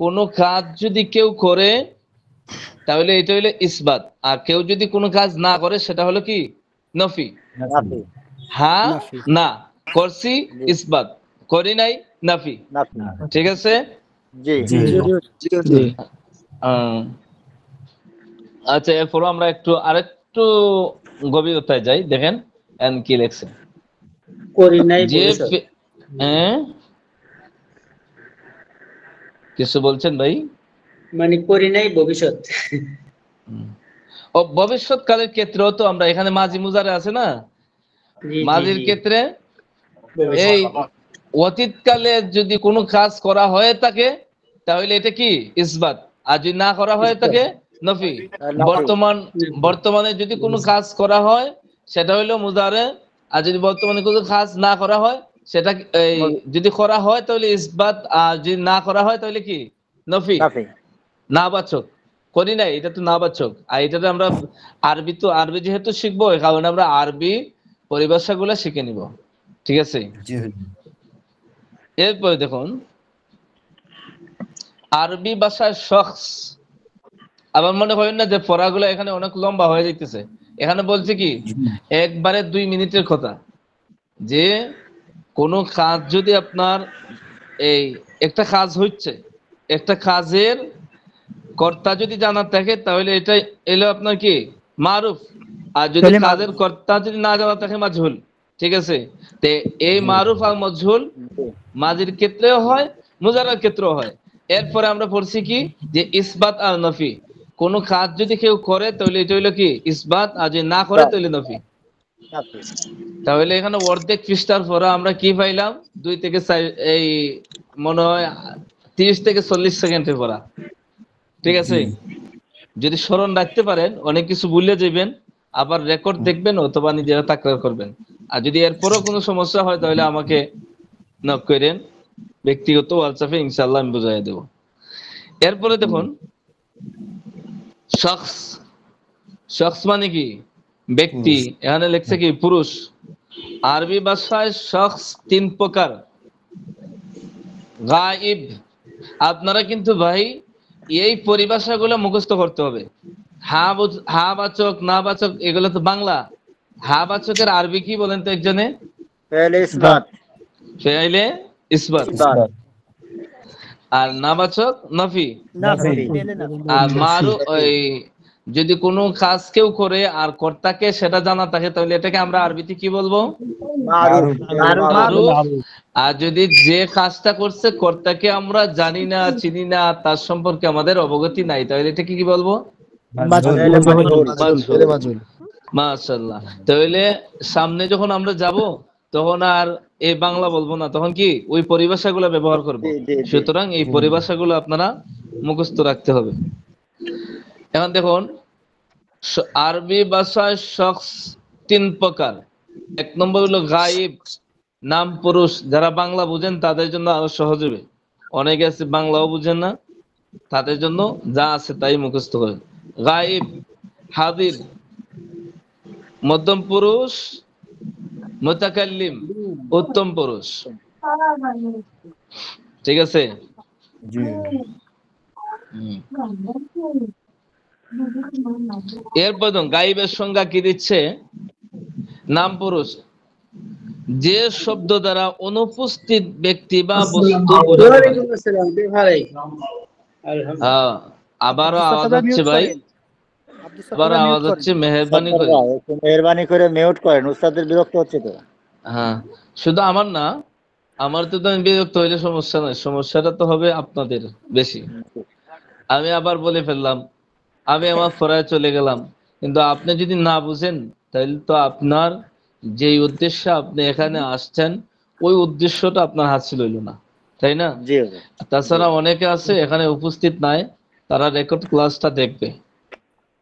কোনো কাজ যদি কেউ করে তাহলে এটা হলো ইসবাত, আর কেউ যদি কোনো কাজ না করে সেটা হলো কি নফি। হ্যাঁ না করছি ইসবাত, করি নাই নাফি, ঠিক আছে? আচ্ছা, এরপর আমরা আরেকটু গভীরতায় যাই। দেখেন কি লেখছে, কিছু বলছেন ভাই? মানে করি নাই ভবিষ্যৎ, ও ভবিষ্যৎকালের ক্ষেত্রেও তো আমরা এখানে মাঝি মুজারে আছে না, মাঝির ক্ষেত্রে এই অতীতকালে যদি কোনো কাজ করা হয়ে থাকে তাহলে এটা কি ইসবাত, আর যদি না করা হয়ে থাকে নফি। বর্তমানে যদি কোনো কাজ করা হয় সেটা হইলো মুজারে, আর যদি বর্তমানে কোনো কাজ না করা হয় সেটা যদি করা হয় তাহলে ইসবাত, আর যদি না করা হয় তাহলে কি নফি, না বাচক। করি নাই, এটা তো না বাচক। আর এটাতে আমরা আরবি যেহেতু শিখবো, এই কারণে আমরা আরবি পরিভাষাগুলো শিখে নিব, ঠিক আছে? এরপরে দেখুন, আরবি ভাষায় শখস, আবার মনে হয় না যে পড়াগুলো এখানে অনেক লম্বা হয়ে যাইতেছে। এখানে বলছে কি একবারে 2 মিনিটের কথা, যে কোনো কাজ যদি আপনার এই একটা কাজ হচ্ছে, একটা কাজের কর্তা যদি জানা থাকে তাহলে এটা এলো আপনার কি মারুফ, আর যদি কাজের কর্তা যদি না জানা থাকে মাজহুল, ঠিক আছে? তে এই মারুফ আর মাজহুল মাজির ক্ষেত্রেও হয়, মুজারার ক্ষেত্রেও হয়। এরপরে আমরা পড়ছি কি যে ইসবাত আর নফি, কোন কাজ যদি কেউ করে তাহলে এটা হইলো কি ইসবাত, আর যদি না করে তাহলে নফি। তাহলে এখানে অর্ধেক পৃষ্ঠার পরে আমরা কি পাইলাম? 2 থেকে 4, এই মনে হয় 30 থেকে 40 সেকেন্ডের পড়া, ঠিক আছে? যদি স্মরণ রাখতে পারেন অনেক কিছু ভুলে যাবেন, আবার রেকর্ড দেখবেন অথবা নিজেরা তাকরার করবেন। আর যদি এরপরও কোনো সমস্যা হয় তাহলে আমাকে নক করেন ব্যক্তিগত হোয়াটসঅ্যাপে, ইনশাআল্লাহ আমি বুঝাই দেব। এরপরে দেখুন, শখস মানে কি ব্যক্তি, এখানে লেখছে কি পুরুষ। আরবি ভাষায় শখস 3 প্রকার। গায়েব, আপনারা কিন্তু ভাই এই পরিভাষাগুলো মুখস্থ করতে হবে। হা বাচক না বাচক এগুলো তো বাংলা। হা বাচকের আরবি কি বলেন তো একজনে? ফেইলে ইসবাত। আর না বাচক নফি। আর যদি কোনো কাজ কেউ করে আর কর্তাকে সেটা জানা থাকে তাহলে এটাকে আমরা আরবিতে কি বলবো? মারুফ। আর যদি যে কাজটা করছে কর্তাকে আমরা জানি না, চিনি না, তার সম্পর্কে আমাদের অবগতি নাই, তাহলে এটাকে কি বলবো? মাশাআল্লাহ। তাহলে সামনে যখন আমরা যাব তখন আর এই বাংলা বলবো না, তখন কি ওই পরিভাষাগুলো ব্যবহার করব। সুতরাং এই পরিভাষাগুলো আপনারা মুখস্থ রাখতে হবে। এখন দেখুন, আরবি ভাষায় শখস 3 প্রকার। 1 নম্বর হলো গায়েব, নাম পুরুষ। যারা বাংলা বুঝেন তাদের জন্য আরো সহজ হবে, অনেকে আছে বাংলাও বুঝেন না, তাদের জন্য যা আছে তাই মুখস্থ করেন। গায়েব, হাজির, মধ্যম পুরুষ, মুতাকাল্লিম, উত্তম পুরুষ। ঠিক আছে? এরপর গায়েবের সংজ্ঞা কি দিচ্ছে? নাম পুরুষ যে শব্দ দ্বারা অনুপস্থিত ব্যক্তি বা বস্তু বোঝানো হয়। আবারও আওয়াজ হচ্ছে ভাই, আবারও আওয়াজ হচ্ছে, মেহেরবানি করে মিউট করেন, উস্তাদের বিরক্ত হচ্ছে তো। হ্যাঁ, শুধু আমার না, আমার তো আমি বিরক্ত হইলে সমস্যা নয়, সমস্যাটা তো হবে আপনাদের বেশি। আমি আবার বলে ফেললাম, আমি আমার ফরায় চলে গেলাম, কিন্তু আপনি যদি না বুঝেন তাহলে তো আপনার যেই উদ্দেশ্যে আপনি এখানে আসছেন ওই উদ্দেশ্যটা আপনার হাসিল হইল না, তাই না? তাছাড়া অনেকে আছে এখানে উপস্থিত নাই, তারা রেকর্ড ক্লাসটা দেখবে,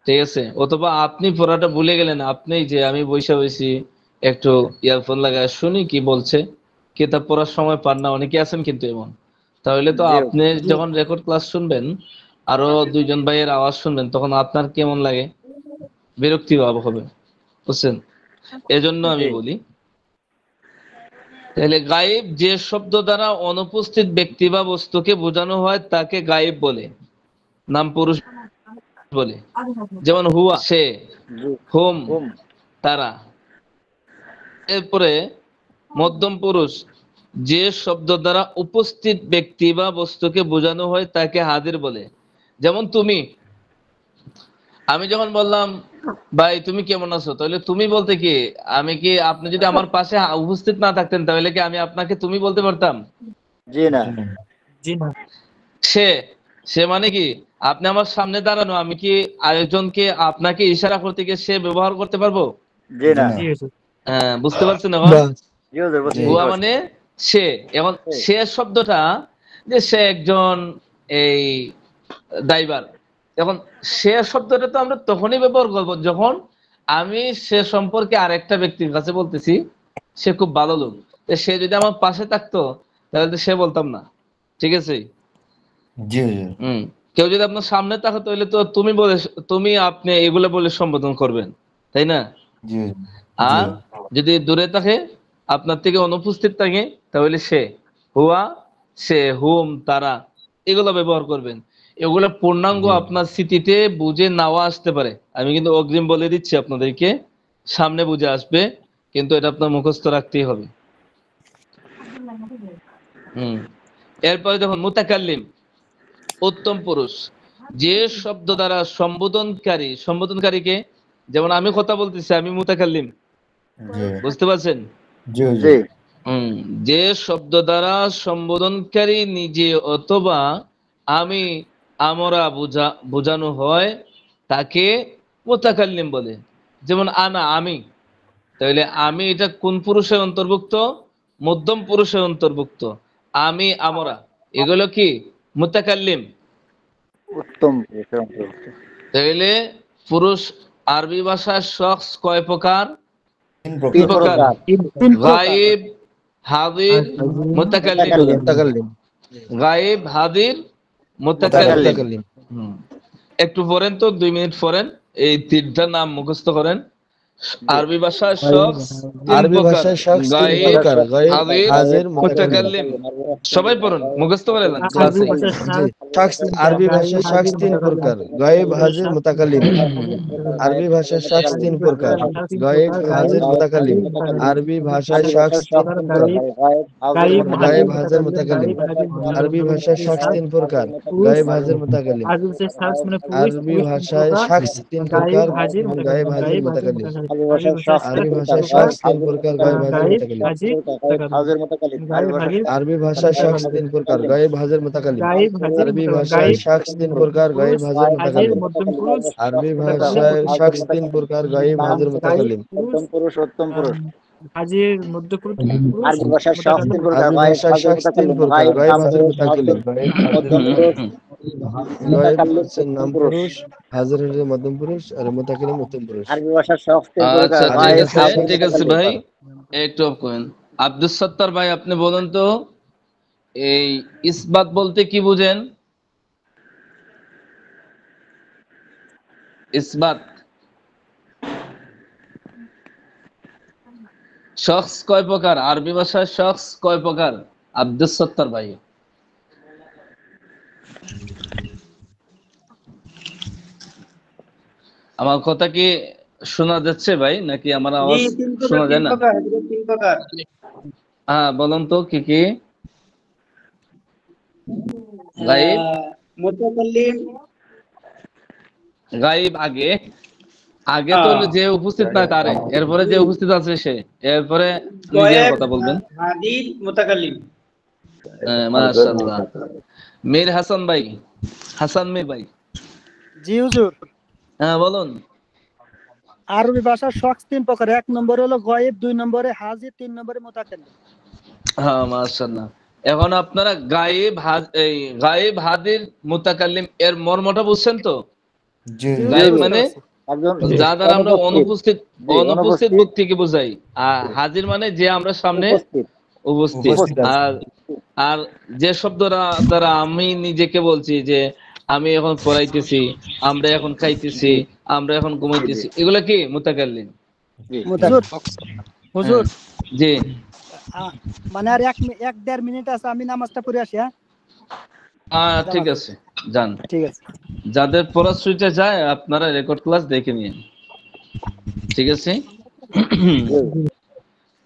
ঠিক আছে? অথবা আপনি পড়াটা ভুলে গেলেন, আপনি যে আমি বসে বসি একটু ইয়ারফোন লাগায় শুনি কি বলছে, কিতাব পড়ার সময় পান না, অনেকে আছেন কিন্তু এমন। তাহলে তো আপনি যখন রেকর্ড ক্লাস শুনবেন, আরো 2 জন ভাইয়ের আওয়াজ শুনবেন, তখন আপনার কেমন লাগে? বিরক্তি ভাব হবে, বুঝছেন? এজন্য আমি বলি, তাহলে গায়েব যে শব্দ দ্বারা অনুপস্থিত ব্যক্তি বা বস্তুকে বোঝানো হয় তাকে গায়েব বলে, নাম পুরুষ বলে। যেমন হুয়া, সে, হুম, তারা। এরপরে মধ্যম পুরুষ যে শব্দ দ্বারা উপস্থিত ব্যক্তি বা বস্তুকে বোঝানো হয় তাকে হাজির বলে। যেমন তুমি, আমি যখন বললাম ভাই তুমি কেমন আছো, তাহলে তুমি বলতে কি, আমি কি, আপনি যদি আমার পাশে উপস্থিত না থাকতেন তাহলে কি আমি আপনাকে তুমি বলতে পারতাম? জি না। সে, সে মানে কি, আপনি আমার সামনে দাঁড়ানো, আমি কি আরেকজনকে আপনাকে ইশারা করতে গিয়ে সে ব্যবহার করতে পারবো? জি না। হ্যাঁ, বুঝতে পারছেন? এখন হুয়া মানে সে। এখন সে শব্দটা, যে সে একজন এই ড্রাইভার, এখন সে শব্দটা তো আমরা তখনই ব্যবহার করবো যখন আমি সে সম্পর্কে আরেকটা ব্যক্তির কাছে বলতেছি সে খুব ভালো লোক। সে যদি আমার পাশে থাকতো তাহলে তো সে বলতাম না, ঠিক আছে? কেউ যদি আপনার সামনে থাকে তাহলে তো তুমি বলে, তুমি, আপনি এগুলো বলে সম্বোধন করবেন, তাই না? আর যদি দূরে থাকে, আপনার থেকে অনুপস্থিত থাকে, তাহলে সে, হুয়া, সে, হুম, তারা, এগুলো ব্যবহার করবেন। এগুলো পূর্ণাঙ্গ আপনার স্মৃতিতে বুঝে নাও আসতে পারে, আমি কিন্তু অগ্রিম বলে দিচ্ছি আপনাদেরকে, সামনে বুঝে আসবে, কিন্তু এটা আপনার মুখস্থ রাখতেই হবে। এরপরে দেখুন মুতাকাল্লিম, উত্তম পুরুষ যে শব্দ দ্বারা সম্বোধনকারী, সম্বোধনকারীকে, যেমন আমি কথা বলতেছি, আমি মুতাকাল্লিম, বুঝতে পারছেন? যে শব্দ দ্বারা সম্বোধনকারী নিজে অথবা আমি, আমরা বোঝানো হয় তাকে মুতাকাল্লিম বলে। যেমন আনা, আমি, তাহলে আমি এটা কোন পুরুষের অন্তর্ভুক্ত? মধ্যম পুরুষের অন্তর্ভুক্ত। আমি, আমরা, এগুলো কি মুতাকাল্লিম, উত্তম পুরুষের অন্তর্ভুক্ত। তাহলে পুরুষ আরবি ভাষার শখস কয় প্রকার? 3 প্রকার। গায়েব, হাজির, মুতাকাল্লিম। গায়েব, হাজির, মুতাকাল্লিম। একটু পড়েন তো, 2 মিনিট পড়েন, এই 3টা নাম মুখস্থ করেন। আরবি ভাষায় শখস আরবি ভাষায় শখস তিন প্রকার, গায়েব, হাজির, মুতাকাল্লিম। সবাই পড়ুন, মুখস্থ করে নেন ক্লাসে। শখস আরবি ভাষায় শখস তিন প্রকার, গায়েব, হাজির, মুতাকাল্লিম। আরবি ভাষায় শখস তিন প্রকার, গায়েব, হাজির, মুতাকাল্লিম। আরবি ভাষায় শখস তিন প্রকার, গায়েব, হাজির, মুতাকাল্লিম। আরবি ভাষায় শখস তিন প্রকার, গায়েব, হাজির, মুতাকাল্লিম। আরবি ভাষায় শখস তিন প্রকার, গায়েব, হাজির, মুতাকাল্লিম। আরবি ভাষায় শখস তিন প্রকার, গায়েব, হাজির, মুতাকাল্লিম। আরবি ভাষায় শখস তিন প্রকার, গায়েব, হাজির, মুতাকাল্লিম। আরবি ভাষায় শখস তিন প্রকার, গায়েব, হাজির, মুতাকাল্লিম। আরবি ভাষায় শখস তিন প্রকার, গায়েব, হাজির, মুতাকাল্লিম। উত্তম পুরুষ। হাজির, মধ্যপুরুষ, আরবি ভাষায় শখস তিন প্রকার, আরবি ভাষায় শখস তিন প্রকার, গায়েব, হাজির, মুতাকাল্লিম। গায়েব হচ্ছে নাম পুরুষ, হাজির হচ্ছে মধ্যম পুরুষ, আর মুতাকাল্লিম উত্তম পুরুষ। আরবি ভাষায় শখস তিন প্রকার, আচ্ছা ঠিক গায়েব, আছে, হাজির, ঠিক আছে মুতাকাল্লিম। ভাই, একটু অফ করেন। আব্দুস সত্তার ভাই, আপনি বলুন তো এই ইসবাত বলতে কি বুঝেন? ইসবাত শখস কয় প্রকার? আরবি ভাষায় শখস কয় প্রকার? আব্দুস সত্তার ভাই। আমার কথা কি শোনা যাচ্ছে ভাই, নাকি আমার আওয়াজ শোনা যায় না? তিন প্রকার। হ্যাঁ বলুন তো কি কি? গায়েব, মুতাকাল্লিম, গায়েব আগে আগে তো যে উপস্থিত না তারে, এরপরে যে উপস্থিত আছে সে, এরপরে নিজের কথা বলবেন। হাজির, মুতাকাল্লিম। মাশাআল্লাহ। মীর হাসান ভাই, হাসান মীর ভাই। জি হুজুর। হ্যাঁ বলুন। আরবি ভাষার শখস তিন প্রকার, এক নম্বর হলো গায়েব, দুই নম্বরে হাজির, তিন নম্বরে মুতাকাল্লিম। হ্যাঁ মাশাআল্লাহ। এখন আপনারা গায়েব, গায়েব, হাজির, মুতাকাল্লিম এর মর্মটা বুঝছেন তো? গায়েব মানে যা দ্বারা আমরা অনুপস্থিত ব্যক্তিকে বোঝাই, আর হাজির মানে যে আমরা সামনে উপস্থিত। আর যে শব্দরা দ্বারা আমি নিজেকে বলছি যে আমি এখন পড়াইতেছি, আমরা এখন খাইতেছি, আমরা এখন ঘুমাইতেছি, এগুলা কি? মুতাকাল্লিম। হুজুর জি মানে আর এক দেড় মিনিট আছে, আমি নামাজটা পড়ে আসি। হ্যাঁ ঠিক আছে, যান। ঠিক আছে, যাদের পড়ার সুইচে যায় আপনারা রেকর্ড ক্লাস দেখে নিন, ঠিক আছে?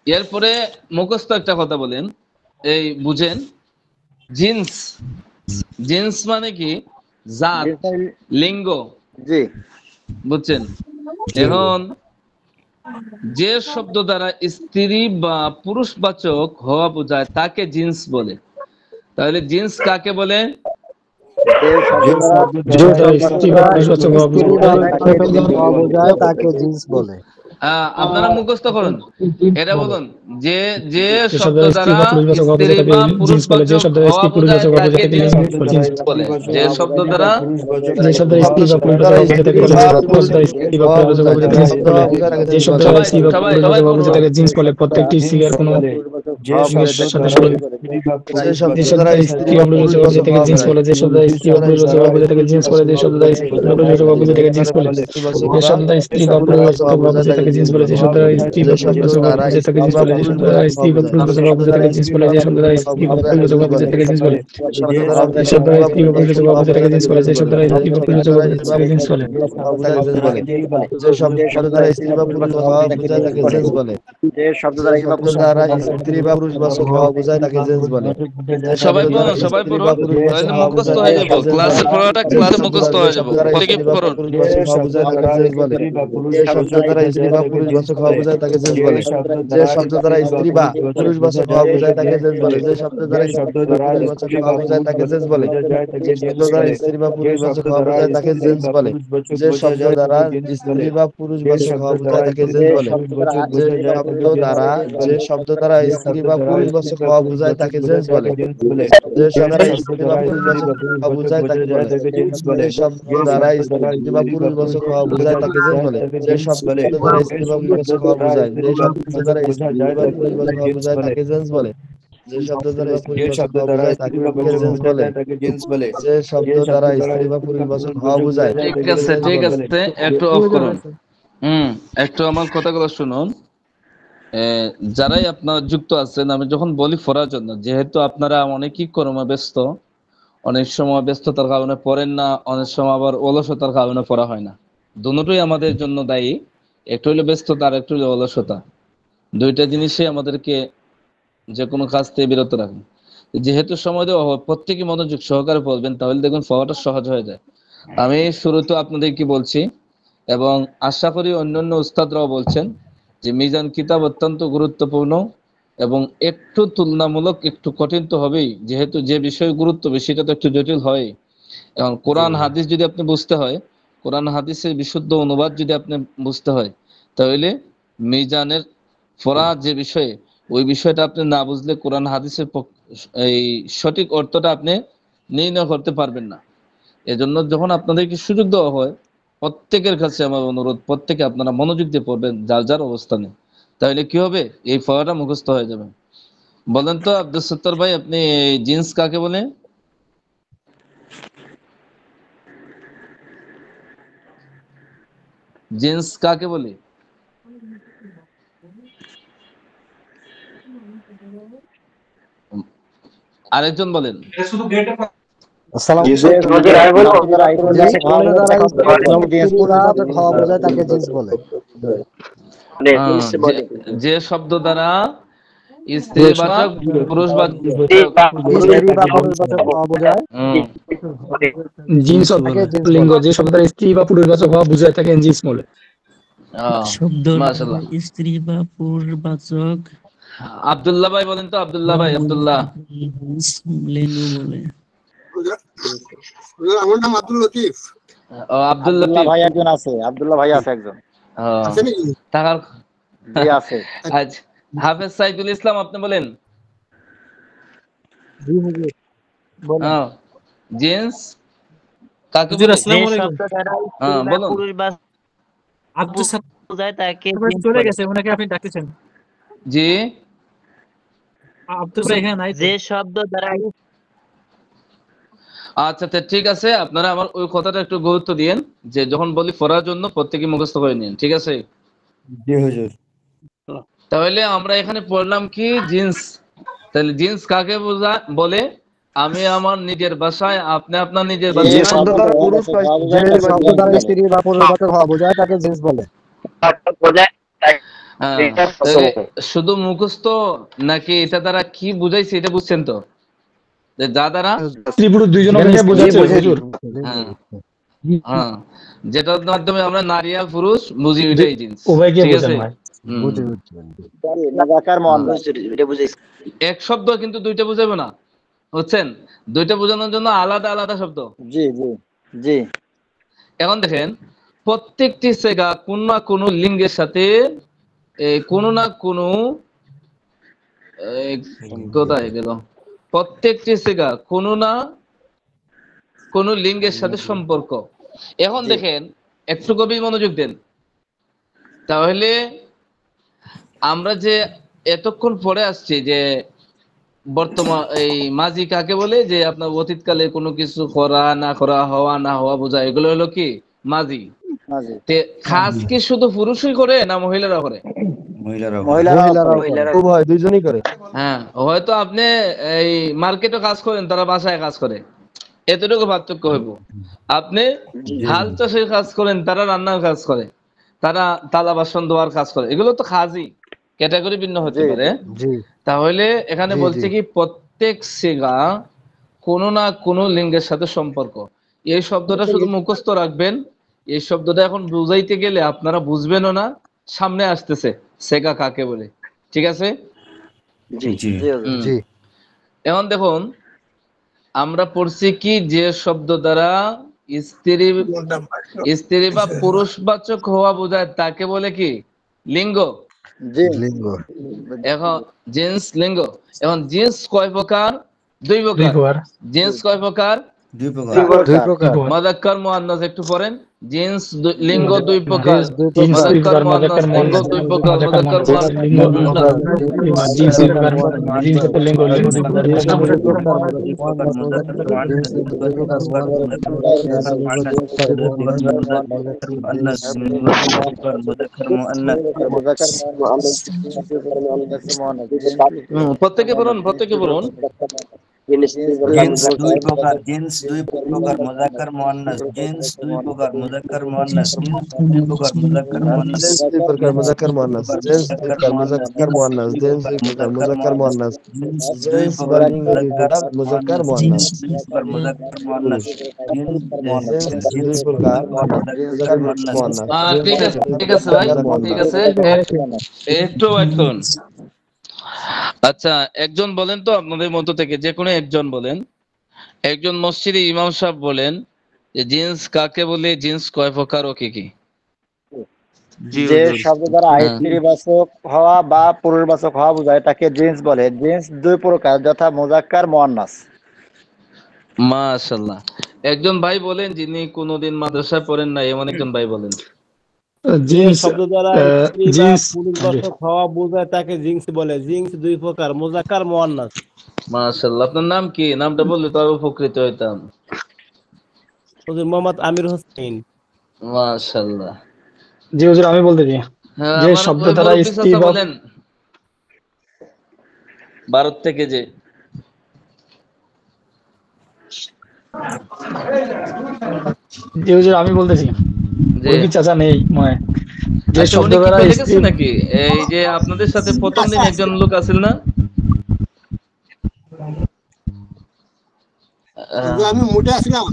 এরপরে মুখস্থ একটা কথা বলেন, এই বুঝেন জিন্স। জিন্স মানে কি? জাত, লিঙ্গ। জি বুঝছেন? এখন যে শব্দ দ্বারা স্ত্রী বা পুরুষবাচক হওয়া বোঝায় তাকে জিন্স বলে। তাহলে জিন্স কাকে বলে? তাকে জিন্স বলে। আপনারা মুখস্থ করুন, এটা বলুন যে যে শব্দ দ্বারা স্ত্রী বা পুরুষবাচক হওয়া বোঝায় তাকে জিন্স বলে। যে শব্দ দ্বারা জিন্স বলে। প্রত্যেকটি সিগার কোনো সাথে স্ত্রী বা পুরুষবাচক অবস্থা থেকে জিন্স বলে। যে শব্দ স্ত্রী বা পুরুষবাচক অবস্থা থেকে জিন্স বলে। যে শব্দ পুরুষবাচক অবস্থা থেকে জিন্স বলে। যে শব্দ স্ত্রী বা পুরুষবাচক অবস্থা থেকে জিন্স বলে। যে শব্দ স্ত্রী বা পুরুষবাচক অবস্থা থেকে জিন্স বলে। যে শব্দ স্ত্রী বা পুরুষবাচক অবস্থা থেকে জিন্স বলে। যে শব্দ স্ত্রী বা পুরুষবাচক অবস্থা থেকে জিন্স বলে। যে শব্দ স্ত্রী বা পুরুষবাচক অবস্থা থেকে জিন্স বলে। যে শব্দ স্ত্রী বা পুরুষবাচক অবস্থা থেকে জিন্স বলে। যে শব্দ দ্বারা স্ত্রী বা পুরুষ হওয়া বোঝায় তাকে জেন্স বলে। যে শব্দ দ্বারা স্ত্রী বা পুরুষবাচক হওয়া বোঝায় তাকে জেন্স বলে। সবাই পড়ুন, সবাই পড়ুন, তাহলে মুখস্থ হয়ে যাবে। ক্লাসে পড়াটা ক্লাসে মুখস্থ হয়ে যাবে। প্রত্যেকে পড়ুন। যে শব্দ দ্বারা স্ত্রী বা পুরুষবাচক হওয়া বোঝায় তাকে জেন্স বলে। যে শব্দ দ্বারা স্ত্রী বা পুরুষবাচক হওয়া বোঝায় তাকে জেন্স বলে। যে শব্দ দ্বারা স্ত্রী বা পুরুষবাচক হওয়া বোঝায় তাকে জেন্স বলে। যে শব্দ দ্বারা স্ত্রী বা পুরুষবাচক হওয়া বোঝায় তাকে জেন্স বলে। যে শব্দ দ্বারা স্ত্রী বা পুরুষবাচক হওয়া বোঝায় তাকে জেন্স বলে। যে শব্দ দ্বারা স্ত্রী বা পুরুষবাচক হওয়া বোঝায় তাকে জেন্স বলে। যে শব্দ দ্বারা স্ত্রী বা পুরুষবাচক হওয়া বোঝায় তাকে বলে। যে শব্দ দ্বারা স্ত্রী বা পুরুষবাচক হওয়া বোঝায় তাকে জেন্স বলে। যে শব্দ দ্বারা স্ত্রী বা পুরুষবাচক হওয়া বোঝায়, যে শব্দ দ্বারা স্ত্রী বা পুরুষবাচক হওয়া বোঝায় তাকে জেন্স বলে। যে শব্দ দ্বারা পুরুষবাচক হওয়া বোঝায় তাকে জেন্স বলে। যে শব্দ দ্বারা স্ত্রী বা পুরুষবাচক হওয়া বোঝায়। ঠিক আছে, ঠিক আছে, একটু অফ করুন। একটু আমার কথাগুলো শুনুন। যারাই আপনার যুক্ত আছেন, আমি যখন বলি পড়ার জন্য, যেহেতু আপনারা অনেকেই কর্মব্যস্ত, অনেক সময় ব্যস্ততার কারণে পড়েন না, অনেক সময় আবার অলসতার কারণে পড়া হয় না। দুটোই আমাদের জন্য দায়ী, একটু হলো ব্যস্ততা আর একটু হলো অলসতা। দুইটা জিনিসই আমাদেরকে যে কোনো কাজ থেকে বিরত রাখে। যেহেতু সময় দেওয়া হয়, প্রত্যেকে মনোযোগ সহকারে পড়বেন, তাহলে দেখুন পড়াটা সহজ হয়ে যায়। আমি শুরুতে আপনাদেরকে বলছি এবং আশা করি অন্যান্য উস্তাদরাও বলছেন যে মিজান কিতাব অত্যন্ত গুরুত্বপূর্ণ এবং একটু তুলনামূলক একটু কঠিন তো হবেই, যেহেতু যে বিষয় গুরুত্ব বেশি সেটা তো একটু জটিল হয়। এবং কোরআন হাদিস যদি আপনি বুঝতে হয়, কোরআন হাদিসের বিশুদ্ধ অনুবাদ যদি আপনি বুঝতে হয়, তাহলে মিজানের পড়া যে বিষয়ে, ওই বিষয়টা আপনি না বুঝলে কোরআন হাদিসের এই সঠিক অর্থটা আপনি নির্ণয় করতে পারবেন না। এজন্য যখন আপনাদেরকে সুযোগ দেওয়া হয়, প্রত্যেকের কাছে আমার অনুরোধ, প্রত্যেকে আপনারা মনোযোগ দিয়ে পড়বেন যার যার অবস্থানে, তাহলে কি হবে, এই পড়াটা মুখস্থ হয়ে যাবে। বলেন তো আব্দুল সত্তর ভাই, আপনি জিন্স কাকে বলে? জিন্স কাকে বলে? আরেকজন বলেন। যে শব্দ দ্বারা স্ত্রীবাচক পুরুষবাচক জিন্স লিঙ্গ, যে শব্দ দ্বারা স্ত্রী বা পুরুষবাচক হওয়া বোঝায় তাকে জিন্স বলে। মাশাআল্লাহ। স্ত্রী বা পুরুষবাচক। আব্দুল্লাহ ভাই বলেন তো, আব্দুল্লাহ ভাই, আব্দুল্লাহ। লিঙ্গ বলে। আমার নাম আব্দুল লতিফ। আব্দুল লতিফ ভাই একজন আছে, আব্দুল্লাহ ভাই আছে একজন। আছে নাকি? তাহার জি আছে। আজ হাফেজ সাইদুল ইসলাম, আপনি বলেন। জি হুজুর বলেন। জিন্স কাকে হুজুর বলে? আসসালামু আলাইকুম। বলুন। আব্দুল সাত্তার চলে গেছে, ওনাকে আপনি ডাকতেছেন। জি আব্দুল সাত্তার এখানে নাই তো। যে শব্দ দ্বারা আচ্ছা ঠিক আছে, আপনারা আমার ওই কথাটা একটু গুরুত্ব দিয়েন, যে যখন বলি পড়ার জন্য প্রত্যেকে মুখস্থ করে নিন, ঠিক আছে? জি হুজুর। তাহলে আমরা এখানে পড়লাম কি, জিন্স। তাহলে জিন্স কাকে বলে? আমি আমার নিজের ভাষায়, আপনি আপনার নিজের ভাষায়। শুধু মুখস্থ নাকি এটা দ্বারা কি বুঝাইছে এটা বুঝছেন তো? যা দ্বারা স্ত্রী পুরুষ দুইজনকে বোঝাচ্ছে হুজুর। হ্যাঁ, যেটার মাধ্যমে আমরা নারী আর পুরুষ বুঝি, ওইটাই জিন্স। উভয়কে ঠিক বোঝান আছে? ভাই। এক শব্দ কিন্তু দুইটা বুঝাবে না, বুঝছেন? দুইটা বোঝানোর জন্য আলাদা আলাদা শব্দ। জি জি জি। এখন দেখেন, প্রত্যেকটি সেগা কোন না কোন লিঙ্গের সাথে কোনো না কোনো কোথায় গেল, প্রত্যেকটি সেগা কোনো না কোন লিঙ্গের সাথে সম্পর্ক। এখন দেখেন, একটু গভীর মনোযোগ দেন, তাহলে আমরা যে এতক্ষণ পড়ে আসছি যে বর্তমান এই মাঝি কাকে বলে, যে আপনার অতীতকালে কোনো কিছু করা না করা, হওয়া না হওয়া বোঝায়, এগুলো হলো কি মাঝি। কাজ কি শুধু পুরুষই করে না মহিলারা করে? উভয় দুইজনই করে। হ্যাঁ, হয়তো আপনি এই মার্কেটে কাজ করেন, তারা বাসায় কাজ করে, এতটুকু পার্থক্য হইব। আপনি হাল চাষের কাজ করেন, তারা রান্নার কাজ করে, তারা তালা বাসন ধোয়ার কাজ করে, এগুলো তো কাজই, ক্যাটাগরি ভিন্ন হতে পারে। তাহলে এখানে বলছে কি, প্রত্যেক সিগা কোনো না কোনো লিঙ্গের সাথে সম্পর্ক। এই শব্দটা শুধু মুখস্থ রাখবেন। এই শব্দটা এখন বুঝাইতে গেলে আপনারা বুঝবেনও না, সামনে আসতেছে সেগা কাকে বলে। ঠিক আছে? এখন দেখুন, আমরা পড়ছি কি, যে শব্দ দ্বারা স্ত্রী বা পুরুষবাচক হওয়া বোঝায় তাকে বলে কি লিঙ্গ। এখন জিন্স লিঙ্গ। এখন জিন্স কয় প্রকার? দুই প্রকার। জিন্স কয় প্রকার? দুই প্রকার মুযাক্কার মুআন্নাস একটু পড়েন। জিন্স লিঙ্গ দুই প্রকার, মুযাক্কার মুআন্নাস লিঙ্গ দুই প্রকার, মুযাক্কার প্রত্যেকে বলুন জিন্স দুই প্রকার, মুযাক্কার মুআন্নাস। জিন্স দুই প্রকার, মুযাক্কার মুআন্নাস। জিন্স দুই প্রকার, মুযাক্কার মুআন্নাস। জিন্স দুই প্রকার, মুযাক্কার মুআন্নাস। জিন্স দুই প্রকার, মুযাক্কার মুআন্নাস। জিন্স দুই প্রকার, মুযাক্কার মুআন্নাস। জিন্স বালিঙ্গ দুই প্রকার, মুযাক্কার মুআন্নাস। জিন্স দুই প্রকার, মুযাক্কার মুআন্নাস। ঠিক আছে ভাই, ঠিক আছে, একটু ওয়েট করুন। আচ্ছা, একজন বলেন তো আপনাদের মধ্য থেকে, যে কোনো একজন বলেন, একজন মসজিদে ইমাম সাহেব বলেন যে জিন্স কাকে বলে, জিন্স কয় প্রকার ও কি কি? যে শব্দ দ্বারা স্ত্রীবাচক হওয়া বা পুরুষবাচক হওয়া বোঝায় তাকে জিন্স বলে। জিন্স দুই প্রকার, যথা মুযাক্কার মুআন্নাস। মাশাআল্লাহ। একজন ভাই বলেন যিনি কোনোদিন মাদ্রাসায় পড়েন না, এমন একজন ভাই বলেন। জিন্স শব্দ দ্বারা স্ত্রী বা পুরুষবাচক হওয়া বোঝায় তাকে জিন্স বলে। জিন্স দুই প্রকার, মুযাক্কার মুআন্নাস। মাশাআল্লাহ। আপনার নাম কি? নামটা বললে তো আরো উপকৃত হইতাম। হুজুর মোহাম্মদ আমির হোসেন। মাশাআল্লাহ। জি হুজুর, আমি বলতেছি যে শব্দ দ্বারা স্ত্রী বলেন ভারত থেকে, যে জি হুজুর আমি বলতেছি, ওই কি চাচা নেই মনে, যে শব্দ দ্বারা স্ত্রী নাকি? এই যে আপনাদের সাথে প্রথম দিন একজন লোক আছিল না? আমি মোটে আসলাম।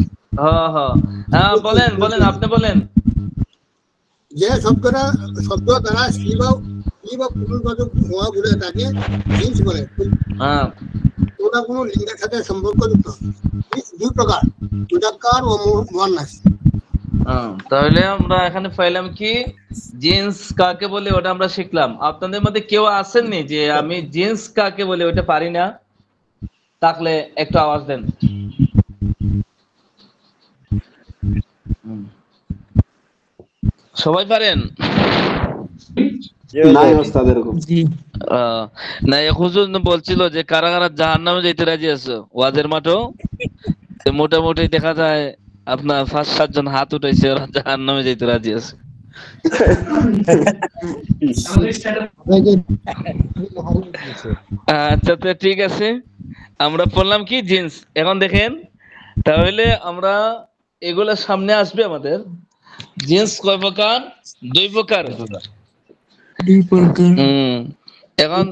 হ্যাঁ বলেন বলেন, আপনি বলেন। যে শব্দ দ্বারা স্ত্রী বা পুরুষবাচক হওয়া বোঝায় তাকে জিন্স বলে। ওটা কোনো লিঙ্গের সাথে সম্পর্কযুক্ত। দুই প্রকার, মুযাক্কার ও মুআন্নাস। তাহলে আমরা এখানে পাইলাম কি, জিন্স কাকে বলে ওটা আমরা শিখলাম। আপনাদের মধ্যে কেউ আসেননি যে আমি জিন্স কাকে বলে ওটা পারি না? থাকলে একটু আওয়াজ দেন। সবাই পারেন? না, হুজুর বলছিল যে কারা কারা জাহান্নামে যেতে রাজি আছো ওয়াজের মাঠেও। মোটামুটি দেখা যায় আপনার 5-7 জন হাত উঠাইছে, ওরা জাহান্নামে যেতে রাজি আছে। আচ্ছা, তো ঠিক আছে, আমরা পড়লাম কি জিন্স। এখন দেখেন, তাহলে আমরা এগুলা সামনে আসবে আমাদের। জিন্স কয় প্রকার? দুই প্রকার। এখন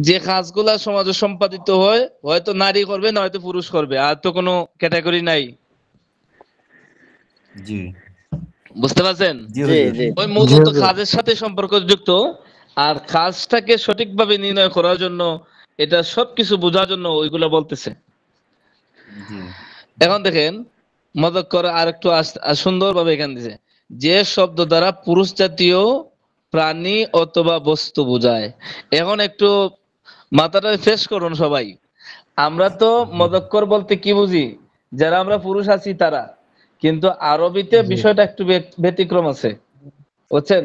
যে কাজগুলা সমাজে সম্পাদিত হয়, হয়তো নারী করবে, নয়তো পুরুষ করবে, আর তো কোনো ক্যাটাগরি নাই। বুঝতে পারছেন? ওই মূলত কাজের সাথে সম্পর্কযুক্ত, আর কাজটাকে সঠিকভাবে নির্ণয় করার জন্য, এটা সবকিছু বোঝার জন্য ওইগুলা বলতেছে। এখন দেখেন, মুযাক্কার আর একটু সুন্দরভাবে এখানে দিছে, যে শব্দ দ্বারা পুরুষ জাতীয় প্রাণী অথবা বস্তু বোঝায়। এখন একটু মাথাটা ফ্রেশ করুন সবাই। আমরা তো মুযাক্কার বলতে কি বুঝি? যারা আমরা পুরুষ আছি তারা, কিন্তু আরবিতে বিষয়টা একটু ব্যতিক্রম আছে, বুঝছেন?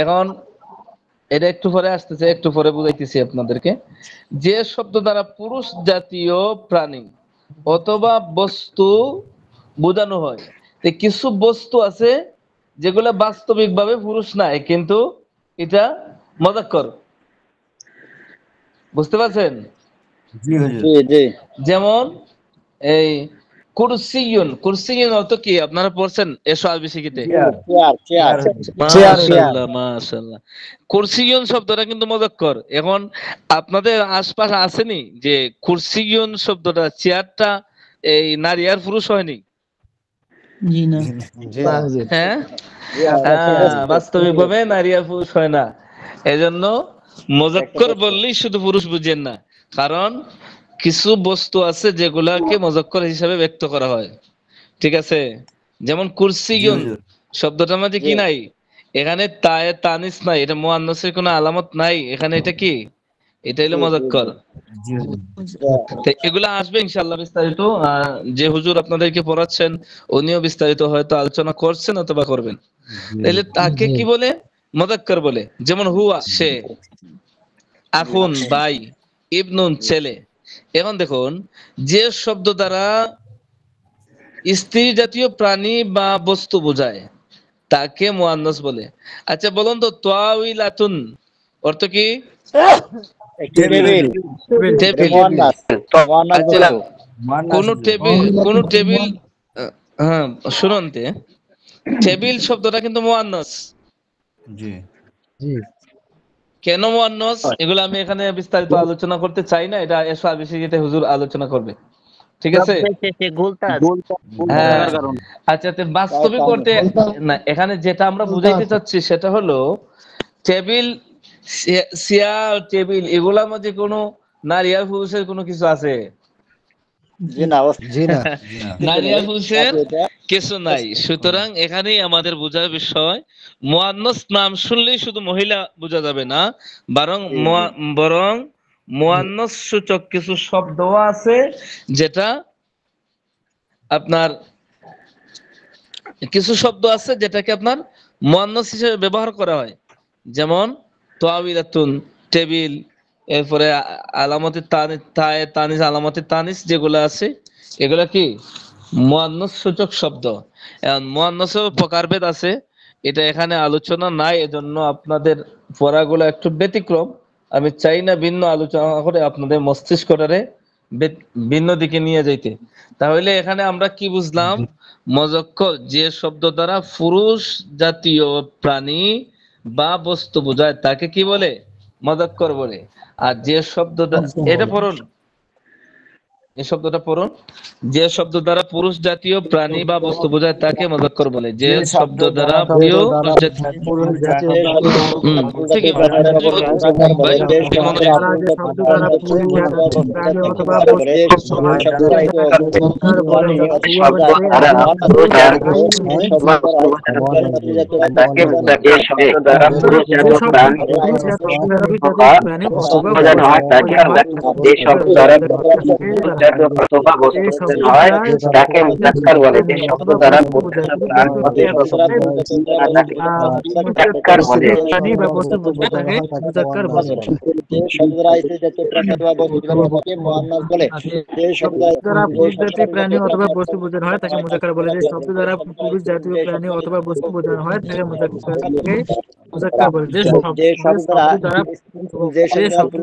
এখন এটা একটু পরে আসতেছে, একটু পরে বুঝাইতেছি আপনাদেরকে। যে শব্দ দ্বারা পুরুষ জাতীয় প্রাণী অথবা বস্তু বোঝানো হয়, কিছু বস্তু আছে যেগুলো বাস্তবিক ভাবে পুরুষ নাই, কিন্তু এটা মুযাক্কার। বুঝতে পারছেন? যেমন এই কুরসিয়ুন। কুরসিয়ুন অর্থ কি আপনারা পড়ছেন? এসো আরবি শিখিতে। মাশাআল্লাহ মাশাআল্লাহ। কুরসিয়ুন শব্দটা কিন্তু মুযাক্কার। এখন আপনাদের আশপাশে আসেনি যে কুরসিয়ুন শব্দটা, চেয়ারটা এই নারী আর পুরুষ হয়নি? হ্যাঁ, বাস্তবিক ভাবে নারী আর পুরুষ হয় না। এজন্য মুযাক্কার বললেই শুধু পুরুষ বুঝেন না, কারণ কিছু বস্তু আছে যেগুলাকে মুযাক্কার হিসাবে ব্যক্ত করা হয়। ঠিক আছে? যেমন কুরসিয়ুন শব্দটার মধ্যে কি নাই? এখানে তায়ে তানিস নাই, এটা মুআন্নাসের কোনো আলামত নাই। এখানে এটা কি? এটা হলো মুযাক্কার। তো এগুলা আসবে ইনশাআল্লাহ বিস্তারিত। যে হুজুর আপনাদেরকে পড়াচ্ছেন উনিও বিস্তারিত হয়তো আলোচনা করছেন অথবা করবেন। তাহলে তাকে কি বলে? মুযাক্কার বলে। যেমন হুয়া সে, আখুন ভাই, ইবনুন ছেলে। এখন দেখুন, যে শব্দ দ্বারা স্ত্রী জাতীয় প্রাণী বা বস্তু বোঝায় তাকে মুয়ান্নাস বলে। আচ্ছা বলুন তো, তাওইলাতুন অর্থ কি? টেবিল। আচ্ছা, কোন টেবিল, হ্যাঁ শুনুন, টেবিল শব্দটা কিন্তু মুয়ান্নাস। জি জি। কেন মুয়ান্নাস এগুলো আমি এখানে বিস্তারিত আলোচনা করতে চাই না, এটা এসো আবিষিতে হুজুর আলোচনা করবে, ঠিক আছে? আচ্ছা, বাস্তবিক করতে না, এখানে যেটা আমরা বুঝাইতে চাচ্ছি সেটা হলো টেবিল, চেয়ার, টেবিল এগুলোর মধ্যে কোনো নারী আর পুরুষের কোনো কিছু আছে? নারী আর পুরুষের কিছু নাই। সুতরাং এখানেই আমাদের বোঝার বিষয়, মুয়ান্নাস নাম শুনলেই শুধু মহিলা বোঝা যাবে না, বরং মুয়ান্নাস সূচক কিছু শব্দ আছে যেটা আপনার কিছু শব্দ আছে যেটাকে আপনার মুয়ান্নাস হিসেবে ব্যবহার করা হয়। যেমন তাওইলাতুন টেবিল, এরপরে আলামতে তানিস, আলামতে তানিস যেগুলো আছে এগুলা কি মুয়ান্নাস সূচক শব্দ। মুয়ান্নাসের প্রকারভেদ আছে, এটা এখানে আলোচনা নাই, এজন্য আপনাদের পড়াগুলো একটু ব্যতিক্রম। আমি চাই না ভিন্ন আলোচনা করে আপনাদের মস্তিষ্কটারে ভিন্ন দিকে নিয়ে যাইতে। তাহলে এখানে আমরা কি বুঝলাম? মুযাক্কার যে শব্দ দ্বারা পুরুষ জাতীয় প্রাণী বা বস্তু বোঝায় তাকে কি বলে? মুযাক্কার বলে। আর যে শব্দ, এটা পড়ুন, এই শব্দটা পড়ুন, যে শব্দ দ্বারা পুরুষ জাতীয় প্রাণী বা বস্তু বোঝায় তাকে মুযাক্কার বলে। যে শব্দ দ্বারা প্রিয় অথবা বস্তু হয় তাকে মুযাক্কার বলে। যে শব্দ দ্বারা মুযাক্কার বলে। যে শব্দ দ্বারা স্ত্রী জাতীয় প্রাণী বা বস্তু বোঝানো হয় তাকে মুয়ান্নাস বলে। যে শব্দ দ্বারা পুরুষ জাতীয় প্রাণী অথবা বস্তু বোঝানো হয় তাকে মুযাক্কার বলে। যে শব্দ দ্বারা পুরুষ জাতীয় প্রাণী অথবা বস্তু বোঝানো হয় তাকে মুযাক্কার বলে। যে শব্দ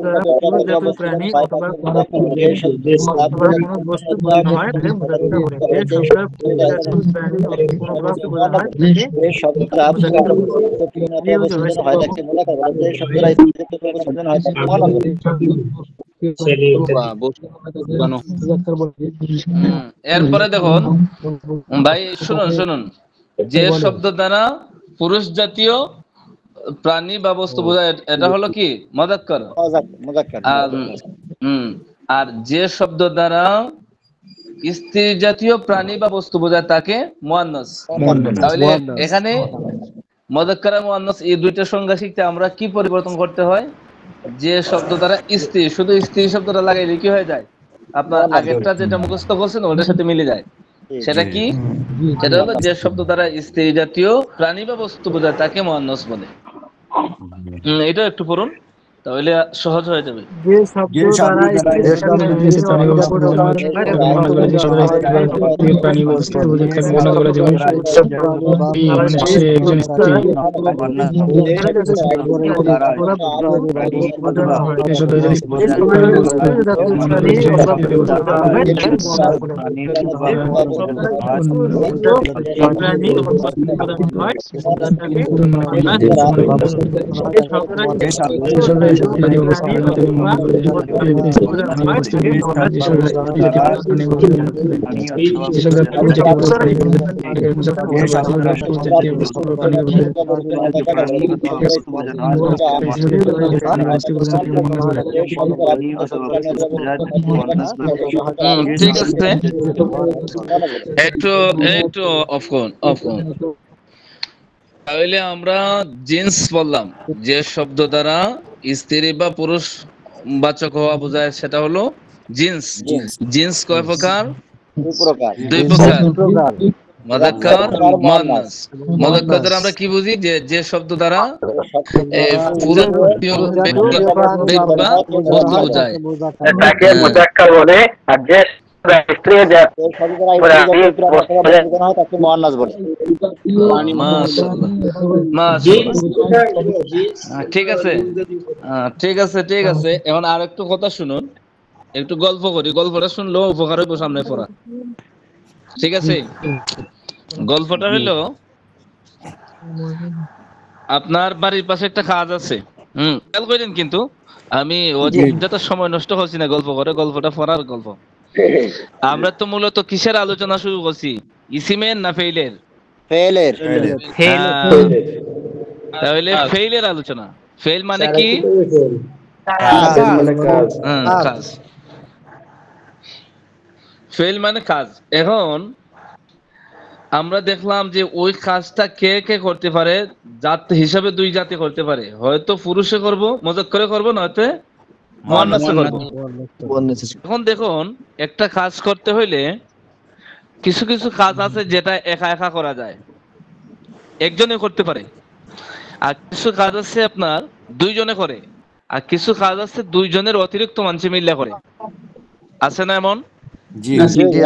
দ্বারা পুরুষ জাতীয় প্রাণী অথবা কোনো বস্তু বোঝানো হয় তাকে মুযাক্কার বলে। যে শব্দ দ্বারা পুরুষ জাতীয় প্রাণী অথবা বস্তু বোঝানো হয় তাকে মুযাক্কার বলে। যে শব্দ দ্বারা স্ত্রী জাতীয় প্রাণী বোঝানো হয় তাকে মুযাক্কার বলে। এরপরে দেখুন ভাই, শুনুন, যে শব্দ দ্বারা পুরুষ জাতীয় প্রাণী বা বস্তু বোঝায় এটা হলো কি? মুযাক্কার। আর যে শব্দ দ্বারা স্ত্রী জাতীয় প্রাণী বা বস্তু বোঝায় তাকে মুয়ান্নাস। তাহলে এখানে মুযাক্কার আর মুয়ান্নাস এই দুইটা সংজ্ঞা শিখতে আমরা কি পরিবর্তন করতে হয়? যে শব্দ দ্বারা স্ত্রী, শুধু স্ত্রী শব্দটা লাগাইলে কি হয়ে যায়? আপনার আগেরটা যেটা মুখস্থ করছেন ওটার সাথে মিলে যায়। সেটা কি? সেটা হলো যে শব্দ দ্বারা স্ত্রী জাতীয় প্রাণী বা বস্তু বোঝায় তাকে মুয়ান্নাস বলে। এটা একটু পড়ুন, তাহলে সহজ হয়ে যাবে। যে শব্দ দ্বারা প্রাণী বা বস্তু বোঝায় তাকে মুয়ান্নাস বলে। যেমন সে একজন স্ত্রী। ঠিক আছে, একটু অফ করুন। তাহলে আমরা জিন্স বললাম, যে শব্দ দ্বারা স্ত্রী বা পুরুষ বাচক হওয়া বোঝায় সেটা হলো জিন্স। জিন্স কয় প্রকার? দুই প্রকার, মুযাক্কার মুআন্নাস। মুযাক্কার দ্বারা আমরা কি বুঝি? যে শব্দ দ্বারা পুরুষ ব্যক্তি বা বস্তু বোঝায় তাকে মুযাক্কার বলে, আর যে স্ত্রী যে তাকে মুআন্নাস বলে। মাশাআল্লাহ মাশাআল্লাহ, ঠিক আছে ঠিক আছে ঠিক আছে। এখন আরেকটু কথা শুনুন, একটু গল্প করি, গল্পটা শুনলো উপকার হইব সামনে পড়া, ঠিক আছে? গল্পটা হলো, আপনার বাড়ির পাশে একটা কাজ আছে, খেয়াল করেন কিন্তু আমি অযথা সময় নষ্ট করছি না গল্প করে, গল্পটা পড়ার গল্প। আমরা তো মূলত কিসের আলোচনা শুরু করছি? ইসিমের না ফেইলের? ফেইলের। তাহলে ফেইলের আলোচনা। ফেইল মানে কি? কাজ। ফেইল মানে কাজ। এখন আমরা দেখলাম যে ওই কাজটা কে কে করতে পারে, জাত হিসাবে দুই জাতি করতে পারে, হয়তো পুরুষে করব, মুযাক্কারে করব, নয়তো মুআন্নাসে করব। এখন দেখুন, একটা কাজ করতে হইলে কিছু কিছু কাজ আছে যেটা একা একা করা যায়, একজনে করতে পারে, আর কিছু কাজ আছে আপনার দুইজনে করে, আর কিছু কাজ আছে দুইজনের অতিরিক্ত মানুষ মিলে করে। আছে না এমন? জি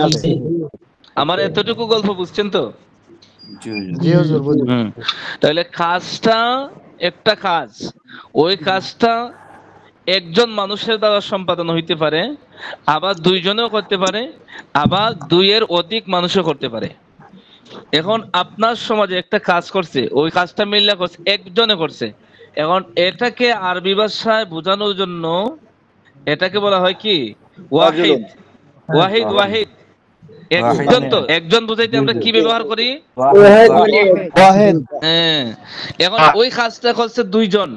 আছে। আমার এতটুকু গল্প বুঝছেন তো? জি হুজুর বুঝছি। তাহলে কাজটা একটা কাজ, ওই কাজটা একজন মানুষের দ্বারা সম্পাদন হইতে পারে, আবার দুইজনেও করতে পারে, আবার দুইয়ের অধিক মানুষও করতে পারে। এখন আপনার সমাজে একটা কাজ করছে, ওই কাজটা মিল্লা করছে, একজনে করছে। এখন এটাকে আরবি ভাষায় বোঝানোর জন্য এটাকে বলা হয় কি? ওয়াহিদ। ওয়াহিদ ওয়াহিদ একজন। তো একজন বুঝাইতে আমরা কি ব্যবহার করি? ওয়াহিদ। হ্যাঁ। এখন ওই কাজটা করছে দুইজন,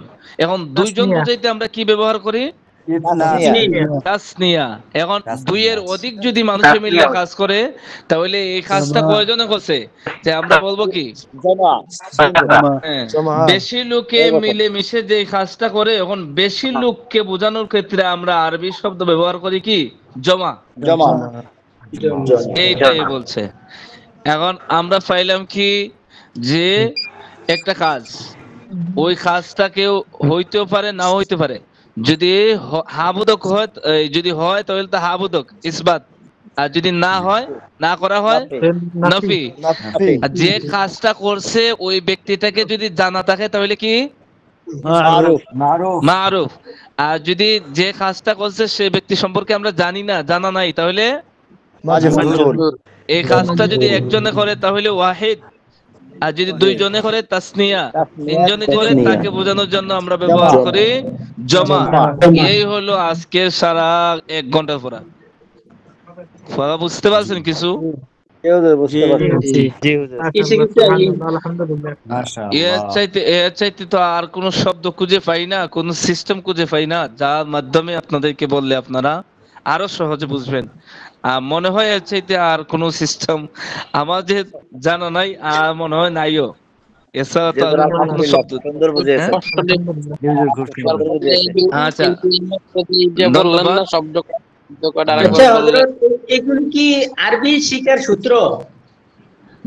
এখন দুইজন বুঝাইতে আমরা কি ব্যবহার করি? তাসনিয়া। এখন দুইয়ের অধিক যদি মানুষে মিলে কাজ করে, তাহলে এই কাজটা কয়জনে করছে? যে আমরা বলবো কি? বেশি লোকে মিলে মিশে যে কাজটা করে, এখন বেশি লোককে বোঝানোর ক্ষেত্রে আমরা আরবি শব্দ ব্যবহার করি কি? জমা। জমা এইটাই বলছে। এখন আমরা পাইলাম কি যে একটা কাজ, ওই কাজটা কেউ হইতেও পারে না হইতে পারে। যদি হাবুদক হয়, যদি হয় তাহলে তো হাবুদক ইসবাত, আর যদি না হয়, না করা হয় নফি। আর যে কাজটা করছে ওই ব্যক্তিটাকে যদি জানা থাকে তাহলে কি? মারুফ। আর যদি যে কাজটা করছে সে ব্যক্তি সম্পর্কে আমরা জানি না, জানা নাই, তাহলে এই কাজটা যদি একজনে করে তাহলে ওয়াহিদ, আর যদি দুইজনে করে তাসনিয়া, তিনজনে করে তাকে বোঝানোর জন্য আমরা ব্যবহার করি জমা। এই হলো আজকের সারা 1 ঘন্টার পড়া। বুঝতে পারছেন কিছু? এর চাইতে তো আর কোন শব্দ খুঁজে পাই না, কোন সিস্টেম খুঁজে পাই না, যার মাধ্যমে আপনাদেরকে বললে আপনারা আরো সহজে বুঝবেন। মনে হয় এর চাইতে আর কোন সিস্টেম আমার যে জানা নাই, আর মনে হয় নাইও। এছাড়া তো আর কোনো শব্দ। আচ্ছা, এগুলো কি আরবি শিকার সূত্র?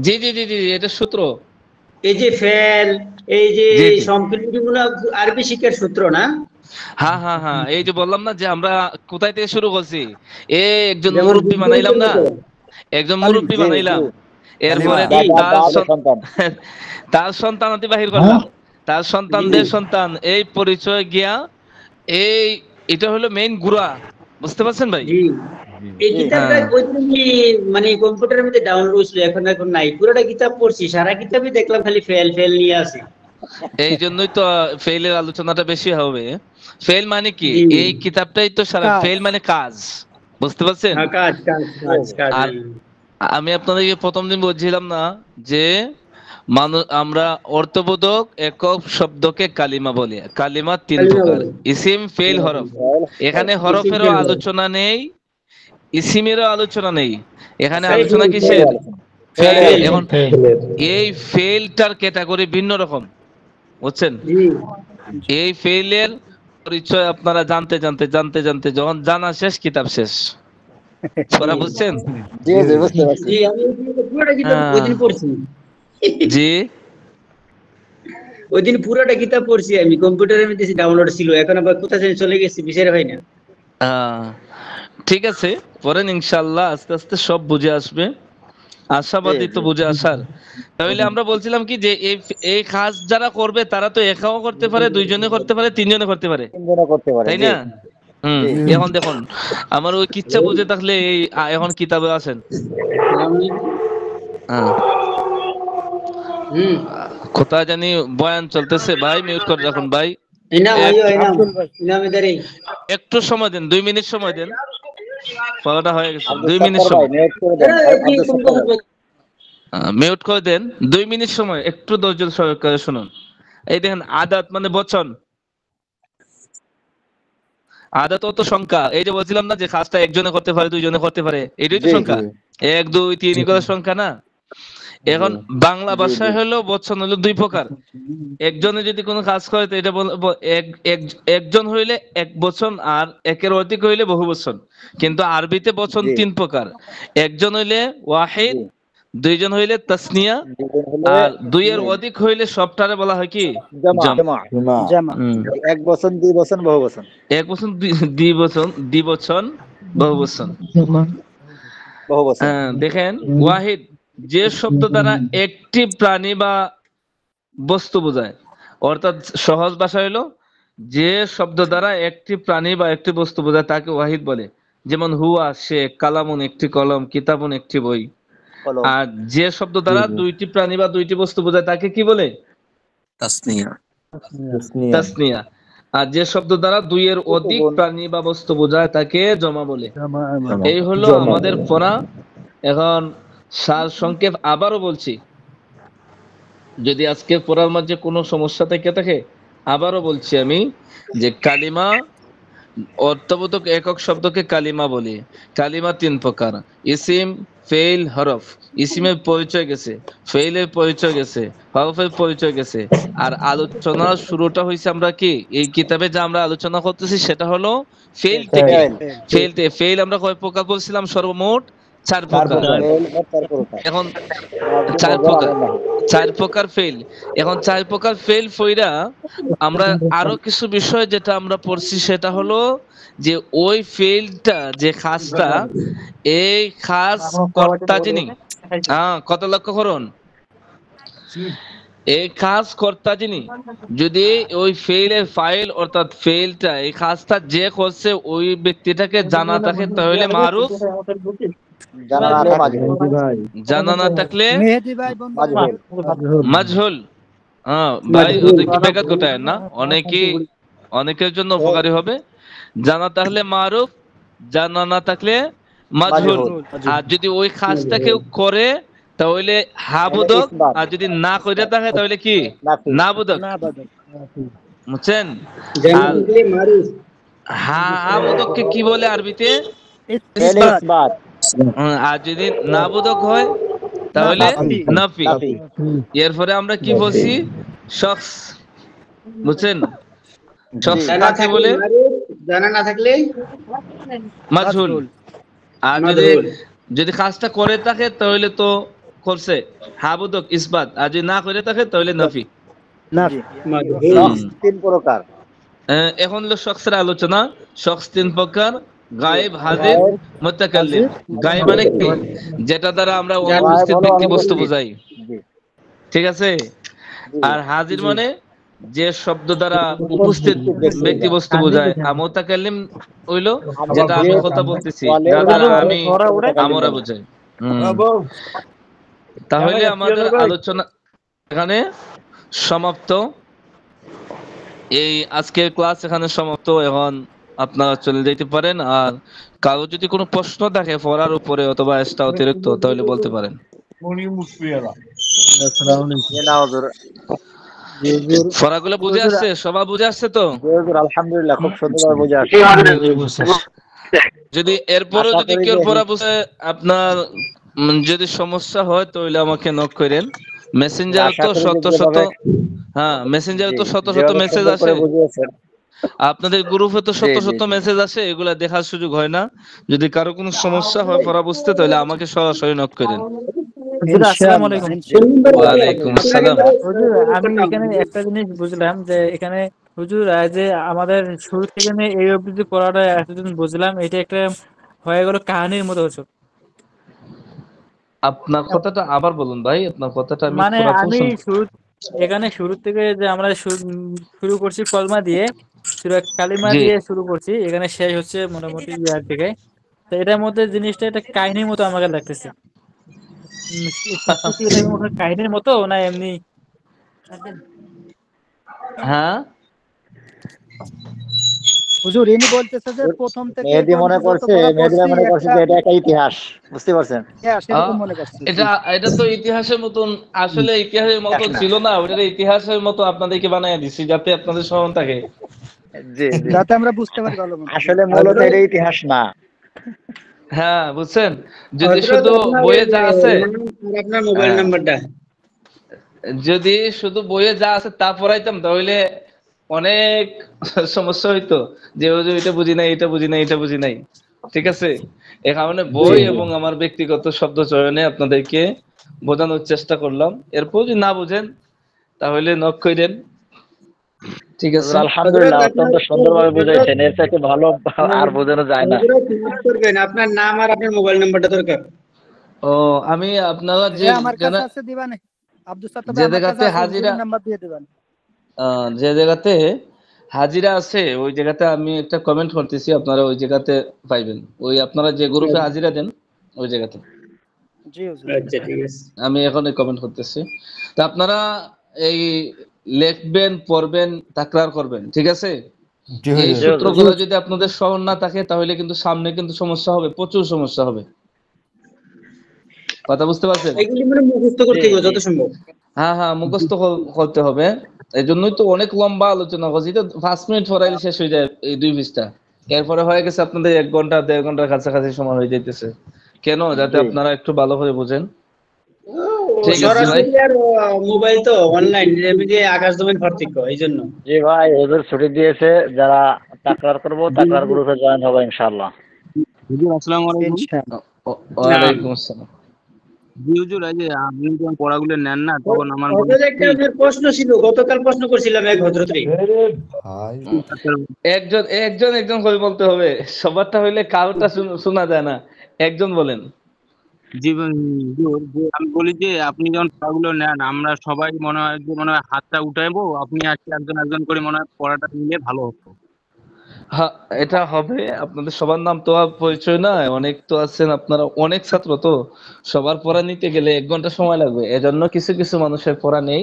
জি জি জি জি, এটা সূত্র। এই যে ফেল, এই যে সম্পূর্ণগুলো আরবি শিকার সূত্র না? হ্যাঁ হ্যাঁ হ্যাঁ, এই যে বললাম না যে আমরা কোথায় থেকে শুরু করছি। একজন মুরব্বী বানাইলাম না, একজন মুরব্বী বানাইলাম, এরপরে তার সন্তান বাহির করলাম, তার সন্তানদের সন্তান, এই পরিচয় গিয়া এটা হলো মেইন গুড়া। বুঝতে পারছেন ভাই? এই কিতাবটা মানে কম্পিউটারের মধ্যে ডাউনলোড হয়েছিল, এখন নাই। পুরোটা কিতাব পড়ছি, সারা কিতাবই দেখলাম খালি ফেল ফেল নিয়ে আছে। এই জন্যই তো ফেইলের আলোচনাটা বেশি হবে। ফেল মানে কি? এই কিতাবটাই তো সারা ফেল মানে কাজ। বুঝতে পারছেন? আর আমি আপনাদেরকে প্রথম দিন বলছিলাম না যে আমরা অর্থবোধক একক শব্দকে কালিমা বলি। কালিমা 3 প্রকার, ইসিম, ফেল, হরফ। এখানে হরফেরও আলোচনা নেই, ইসিমেরও আলোচনা নেই, এখানে আলোচনা কিসের? ফেল। এখন এই ফেলটার ক্যাটাগরি ভিন্ন রকম, বুঝছেন? এই ফেলের পরিচয় আপনারা জানতে জানতে জানতে জানতে যখন জানা শেষ কিতাব শেষ। পড়া বুঝছেন? জি জি বুঝতে পারছি। জি আমি পুরোটা কিতাব ওইদিন পড়ছি। জি ওইদিন পুরোটা কিতাব পড়ছি আমি, কম্পিউটারের মধ্যে ডাউনলোড ছিল, এখন আবার কোথায় যেন চলে গেছি বিচারে হয় না। ঠিক আছে, পড়েন ইনশাআল্লাহ, আস্তে আস্তে সব বুঝে আসবে, আশাবাদী তো বুঝে আসার। তাহলে আমরা বলছিলাম কি যে এই কাজ যারা করবে তারা তো একাও করতে পারে, দুইজনে করতে পারে, তিনজনে করতে পারে, তাই না? এখন দেখুন আমার ওই কিচ্ছা বুঝে থাকলে এই এখন কিতাবে আছেন। কোথায় জানি বয়ান চলতেছে, ভাই মিউট করে রাখুন ভাই। একটু সময় দেন, 2 মিনিট সময় দেন, পড়াটা হয়ে গেছে। 2 মিনিট সময় মিউট করে দেন, 2 মিনিট সময়, একটু ধৈর্য সহকারে শুনুন। এই দেখেন আদাত মানে বচন, আদাত তো সংখ্যা। এই যে বলছিলাম না যে কাজটা একজনে করতে পারে, দুইজনে করতে পারে, এটাই তো সংখ্যা। 1 2 3 করে সংখ্যা না। এখন বাংলা ভাষায় হলো বচন হলো 2 প্রকার। একজনে যদি কোনো কাজ করে তো এটা একজন হইলে এক বচন, আর একের অধিক হইলে বহু বচন। কিন্তু আরবিতে বচন 3 প্রকার। একজন হইলে ওয়াহিদ, দুইজন হইলে তাসনিয়া, আর 2 এর অধিক হইলে সবটারে বলা হয় কি জামা। এক বচন, 2 বচন, বহু বচন। এক বচন, দ্বিবচন, বহু বচন। দেখেন ওয়াহিদ যে শব্দ দ্বারা একটি প্রাণী বা বস্তু বোঝায়, অর্থাৎ সহজ ভাষা হইলো যে শব্দ দ্বারা একটি প্রাণী বা একটি বস্তু বোঝায় তাকে ওয়াহিদ বলে। যেমন হুয়া সে, কালামুন একটি কলম, কিতাবুন একটি বই। আর যে শব্দ দ্বারা 2টি প্রাণী বা 2টি বস্তু বোঝায় তাকে কি বলে? তাসনিয়া। আর যে শব্দ দ্বারা 2 এর অধিক প্রাণী বা বস্তু বোঝায় তাকে জমা বলে। এই হলো আমাদের পড়া। এখন সার সংক্ষেপ আবারও বলছি, যদি আজকে পড়ার মাঝে কোনো সমস্যা থেকে থাকে আবারও বলছি আমি, যে কালিমা অর্থবোধক একক শব্দকে কালিমা বলি। কালিমা 3 প্রকার, ইসিম, ফেইল, হরফ। ইসিমের পরিচয় গেছে, ফেইলের পরিচয় গেছে, হরফের পরিচয় গেছে। আর আলোচনার শুরুটা হয়েছে আমরা কি এই কিতাবে যা আমরা আলোচনা করতেছি সেটা হলো ফেইল থেকে। ফেইল আমরা কয় প্রকার বলছিলাম? সর্বমোট 4 প্রকার। এখন 4 প্রকার ফেইল। এখন 4 প্রকার ফেইল ফইরা আমরা আরো কিছু বিষয় যেটা আমরা পড়ছি সেটা হলো যে ওই ফেইলটা, যে খাসটা, এই খাস কর্তা যিনি, কত লক্ষ্য করুন, এই খাস কর্তা যিনি, যদি ওই ফেইলের ফাইল অর্থাৎ ফেইলটা, এই খাসটা যে করছে ওই ব্যক্তিটাকে জানা থাকে তাহলে মারুফ, জানা না থাকলে মাজহুল। ভাই ওদের কি বেকার কোটায় না, অনেকের জন্য উপকারী হবে। জানা থাকলে মারুফ, জানা না থাকলে মাজহুল। আর যদি ওই কাজটা কেউ করে তাহলে হাবুদক, আর যদি না করে থাকে তাহলে কি নাবুদক, বুঝছেন? হাবুদককে কি বলে আরবিতে? ইসবাত। আর যদি নাবুদক হয় তাহলে নাফি। এরপরে আমরা কি বলছি? শখস, বুঝছেন? শখস কাকে বলে? জানা না থাকলে মাজহুল। আর যদি কাজটা করে থাকে তাহলে তো করছে হাবুদক, ইসবাত। আর যদি না করে থাকে তাহলে নাফি। 3 প্রকার। এখন হলো শখসের আলোচনা। শখস 3 প্রকার, গায়েব, হাজির, মুতাকাল্লিম। গায়েব মানে কি? যেটা দ্বারা আমরা অনুপস্থিত ব্যক্তি বস্তু বোঝাই, ঠিক আছে? আর হাজির মানে যে শব্দ দ্বারা উপস্থিত ব্যক্তি বস্তু বোঝায়। আর মুতাকাল্লিম হইলো যেটা আমি কথা বলতেছি, যারা আমি আমরা বোঝাই। তাহলে আমাদের আলোচনা এখানে সমাপ্ত। এই আজকের ক্লাস এখানে সমাপ্ত। এখন আপনারা চলে যেতে পারেন। আর কারো যদি কোনো প্রশ্ন থাকে পড়ার উপরে অথবা এক্সট্রা অতিরিক্ত তাহলে বলতে পারেন। পড়াগুলো বুঝে আসছে? সবাই বুঝে আসছে তো? আলহামদুলিল্লাহ, খুব সুন্দর বুঝে আসছে। যদি এরপরও যদি কেউ পড়া বুঝে আপনার যদি সমস্যা হয় তাহলে আমাকে নক করেন। মেসেঞ্জারে তো শত শত মেসেজ আসে। আপনাদের গ্রুপে তো শত শত মেসেজ আসে, এগুলা দেখার সুযোগ হয় না। যদি কারো কোনো সমস্যা হয় পড়া বুঝতে, তাহলে আমাকে সরাসরি নক করেন। হুজুর আসসালামু আলাইকুম। ওয়ালাইকুম আসসালাম। হুজুর আমি এখানে একটা জিনিস বুঝলাম যে এখানে হুজুর যে আমাদের শুরু থেকে নিয়ে এই অবধি যে পড়াটা এতদিন বুঝলাম, এটা একটা হয়ে গেল কাহিনীর মতো হুজুর। আপনার কথাটা আবার বলুন ভাই, আপনার কথাটা আমি মানে পুরোপুরি আমি শুনতে। এখানে শুরু থেকে যে আমরা শুরু করছি কলমা দিয়ে, কালিমা জি দিয়ে শুরু করছি, এখানে শেষ হচ্ছে মোটামুটি ইয়ার দিকে। তো এটার মধ্যে জিনিসটা একটা কাহিনীর মতো আমাকে লাগতেছে। সত্যি কি এটা কোনো কাহিনীর মতো না এমনি? হ্যাঁ হুজুর ইনি বলতেছে যে প্রথম থেকে এই মেহেদী মনে পর্যন্ত যত করছে, পড়া মেহেদীরা পড়ছি মনে করছে একটা যে এটা একটা ইতিহাস, বুঝতে পারছেন? সেরকম মনে করছে। এটা এটা তো ইতিহাসের মতন, আসলে ইতিহাসের মতো না। ছিল না, ওটা ইতিহাসের মতো আপনাদেরকে বানায় দিছি যাতে আপনাদের স্মরণ থাকে। জি জি, যাতে আমরা বুঝতে পারি ভালো মতো। আসলে মূলত এটা ইতিহাস না। হ্যাঁ বুঝছেন, যদি হযরত শুধু আপনার বইয়ে যা আছে, আপনার মোবাইল হ্যাঁ, নাম্বারটা যদি শুধু বইয়ে যা আছে তা পড়াইতাম, তাহলে অনেক সমস্যা হইতো, যে হুজুর এটা বুঝি নাই, এটা বুঝি নাই, এটা বুঝি নাই। ঠিক আছে, এ কারণে বই এবং আমার ব্যক্তিগত শব্দ চয়নে আপনাদেরকে বোঝানোর চেষ্টা করলাম। এরপর যদি না বুঝেন তাহলে নক করেন। ঠিক আছে, আলহামদুলিল্লাহ, অত্যন্ত সুন্দরভাবে বুঝাইছেন, এর চাইতে ভালো আর বোঝানো যায় না। করবেন, আপনার নাম আর আপনার মোবাইল নাম্বারটা দরকার। ও আমি আপনারা যে আমার কাছে আছে দিবানে, আব্দুল সাত্তার যে ভাই আমার কাছে জায়গাতে আছে, হাজিরা, হুজুরের নাম্বার দিয়ে দিবেন। যে জায়গাতে হাজিরা আছে ওই জায়গাতে আমি একটা কমেন্ট করতেছি, আপনারা ওই জায়গাতে পাইবেন। ওই আপনারা যে গ্রুপে হাজিরা দেন ওই জায়গাতে। জি হুজুর, আচ্ছা ঠিক আছে। আমি এখন কমেন্ট করতেছি। তা আপনারা এই লিখবেন, পড়বেন, তাকরার করবেন। ঠিক আছে, এই সূত্রগুলো যদি আপনাদের স্মরণ না থাকে তাহলে কিন্তু সামনে কিন্তু সমস্যা হবে, প্রচুর সমস্যা হবে। কথা বুঝতে পারছেন? এগুলি মানে মুখস্থ করতে হবে যত সম্ভব। হ্যাঁ হ্যাঁ, মুখস্থ করতে হবে। এই জন্যই তো অনেক লম্বা আলোচনা করছি। তো 5 মিনিট পড়াইলে শেষ হয়ে যায় এই 2 পৃষ্ঠা। এরপরে হয়ে গেছে আপনাদের 1 ঘন্টা 1.5 ঘন্টার কাছাকাছি সময় হয়ে যাইতেছে। কেন? যাতে আপনারা একটু ভালো করে বুঝেন। ঠিক আছে ভাই। সরাসরি আর মোবাইল তো অনলাইন এমনি আকাশ জমিন পার্থক্য, এইজন্য। জি ভাই, হুজুর ছুটি দিয়েছে, যারা তাকরার করব তাকরার গ্রুপে জয়েন হবে ইনশাআল্লাহ। হুজুর আসসালামু আলাইকুম। ইনশাআল্লাহ। ওয়া আলাইকুম আসসালাম। জি হুজুর, এই যে আপনি যখন পড়াগুলো নেন না তখন আমার হযরত একটা প্রশ্ন ছিল, গতকাল প্রশ্ন করছিলাম এক হযরতরে। একজন করে বলতে হবে, সবারটা হইলে কারোটা শোনা যায় না। একজন বলেন। জি আমি বলি যে আপনি যখন পড়াগুলো নেন, আমরা সবাই মনে হয় হাতটা উঠাইবো, আপনি আজকে একজন একজন করে মনে হয় পড়াটা নিলে ভালো হতো। হ্যাঁ, এটা হবে। আপনাদের সবার নাম তো আর পরিচয় নাই, অনেক তো আছেন আপনারা, অনেক ছাত্র তো, সবার পড়া নিতে গেলে 1 ঘন্টা সময় লাগবে। এজন্য কিছু কিছু মানুষের পড়া নেই।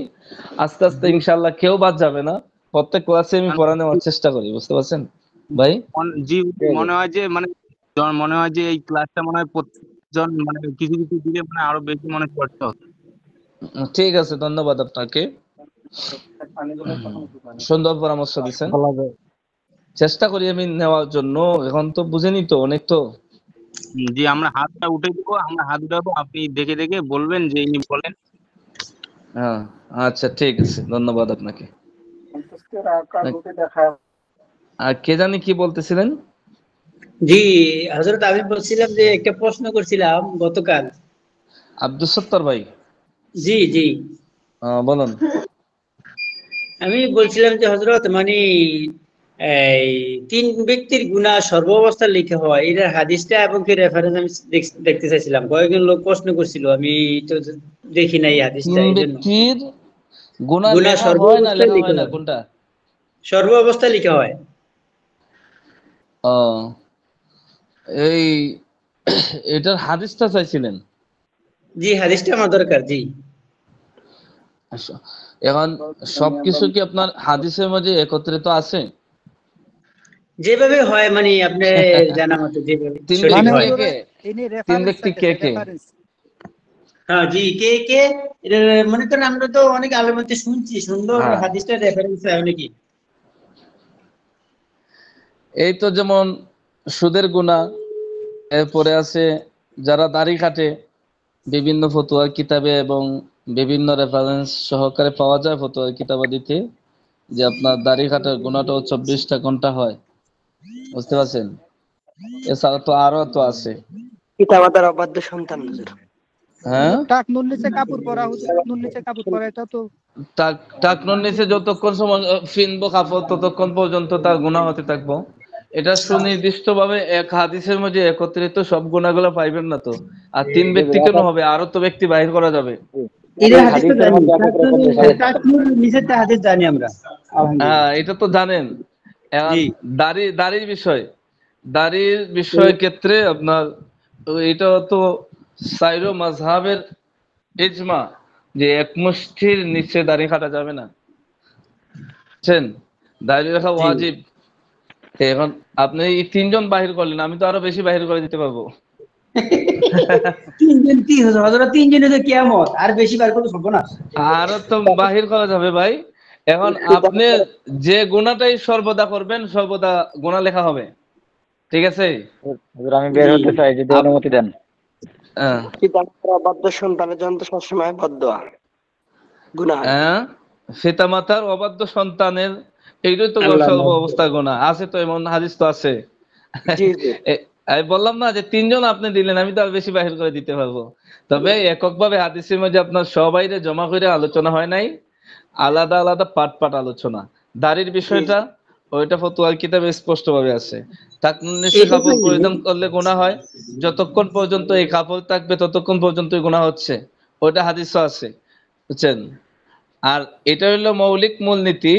আস্তে আস্তে ইনশাআল্লাহ কেউ বাদ যাবে না। প্রত্যেক ক্লাসে আমি পড়া নেওয়ার চেষ্টা করি, বুঝতে পারছেন ভাই? জি মনে হয় যে এই ক্লাসটা মনে হয় প্রত্যেকজন মানে কিছু কিছু দিকে মানে আরো বেশি মনে চর্চা হতো। ঠিক আছে, ধন্যবাদ আপনাকে, সুন্দর পরামর্শ দিচ্ছেন। চেষ্টা করি আমি নেওয়ার জন্য। এখন তো বুঝেনি তো অনেক তো। জি আমরা হাতটা উঠে দেবো, আমরা হাত উঠাবো, আপনি দেখে দেখে বলবেন যে ইনি বলেন। হ্যাঁ আচ্ছা ঠিক আছে, ধন্যবাদ আপনাকে। আর কে জানি কি বলতেছিলেন? জি হযরত, আমি বলছিলাম যে একটা প্রশ্ন করছিলাম গতকাল। আব্দুল সত্তার ভাই? জি জি বলুন। আমি বলছিলাম যে হযরত মানে এই 3 ব্যক্তির গুনাহ সর্বাবস্থায় লিখা হয়, এর হাদিসটা এবং কি রেফারেন্স আমি দেখতে চাইছিলাম। কয়েকজন লোক প্রশ্ন করছিল, আমি তো দেখি নাই হাদিসটা, 3 এইজন্য। ব্যক্তির গুনাহ গুনাহ লেখা হয় না সর্বাবস্থায় লেখা লিখা হয় না, হয়, কোনটা? সর্বাবস্থায় লিখা হয়। এই এটার হাদিসটা চাইছিলেন? জি হাদিসটা আমার দরকার। জি এখন সবকিছু কি আপনার হাদিসের মধ্যে একত্রিত আছে? যেভাবে হয় মানে আপনি জানা মতো যেভাবে 3 সঠিক ব্যক্তি হয়। কে কে? হ্যাঁ জি, কে কে এটা মনে করেন, আমরা তো অনেক আলেমতে শুনছি, সুন্দর হাদিসটা রেফারেন্স হয় অনেকই। এই তো যেমন সুদের গুনাহ, এরপরে আছে যারা দাড়ি কাটে, বিভিন্ন ফতোয়ার কিতাবে এবং বিভিন্ন রেফারেন্স সহকারে পাওয়া যায় ফতোয়ার কিতাবাদিতে। যে আপনার দাড়ি কাটার গুনাহটাও 24টা ঘন্টা হয়, বুঝতে পারছেন? এছাড়া তো আরো তো আছে। পিতামাতার অবাধ্য সন্তান। হ্যাঁ, টাকনুর নিচে কাপড় পরা, হুজুর টাকনুর নিচে কাপড় পরা, এটা তো টাকনুর নিচে যতক্ষণ সময় ফিনবো কাপড় ততক্ষণ পর্যন্ত তার গুনাহ হতে থাকবো। এটা সুনির্দিষ্ট ভাবে এক হাদিসের মধ্যে একত্রিত সব গুনাহগুলো পাইবেন না তো। আর 3 ব্যক্তি কেন হবে, আরো তো ব্যক্তি বাহির করা যাবে। হ্যাঁ, এটা তো জানেন। দাড়ির বিষয় ক্ষেত্রে আপনার এটা তো সাইরো মাযহাবের ইজমা যে এক মুষ্টির নিচে দাড়ি কাটা যাবে না, বুঝছেন? দাড়ি রাখা ওয়াজিব। এখন আপনি এই 3 জন বাহির করলেন, আমি তো আরো বেশি বাহির করে দিতে পারবো। 3 জন কি হযরত, 3 জনে তো কিয়ামত, আর বেশি বার করতে সম্ভব না। আরো তো বাহির করা যাবে ভাই। এখন আপনি যে গুনাহটাই সর্বদা করবেন, সর্বদা গুনাহ লেখা হবে, ঠিক আছে? হুজুর আমি বের হতে চাই, যদি অনুমতি দেন। পিতামাতার অবাধ্য সন্তানের জন্য তো সবসময় বদদোয়া গুনাহ হয়। পিতামাতার অবাধ্য সন্তানের এইটাই তো সর্ব অবস্থা গুনাহ আছে, তো এমন হাদিস তো আছে। আমি বললাম না যে 3 জন আপনি দিলেন, আমি তো আর বেশি বাহির করে দিতে পারবো। তবে এককভাবে হাদিসের মধ্যে আপনার সবাইরে জমা করে আলোচনা হয় নাই, আলাদা আলাদা পার্ট পার্ট আলোচনা। দাড়ির বিষয়টা ওইটা ফতোয়ার কিতাবে স্পষ্ট ভাবে আছে। টাকনুর নিচে কাপড় পরিধান করলে গুনাহ হয়, যতক্ষণ পর্যন্ত এই কাপড় থাকবে ততক্ষণ পর্যন্তই গুনাহ হচ্ছে, ওইটা হাদিসও আছে, বুঝছেন? আর এটা হলো মৌলিক মূলনীতি।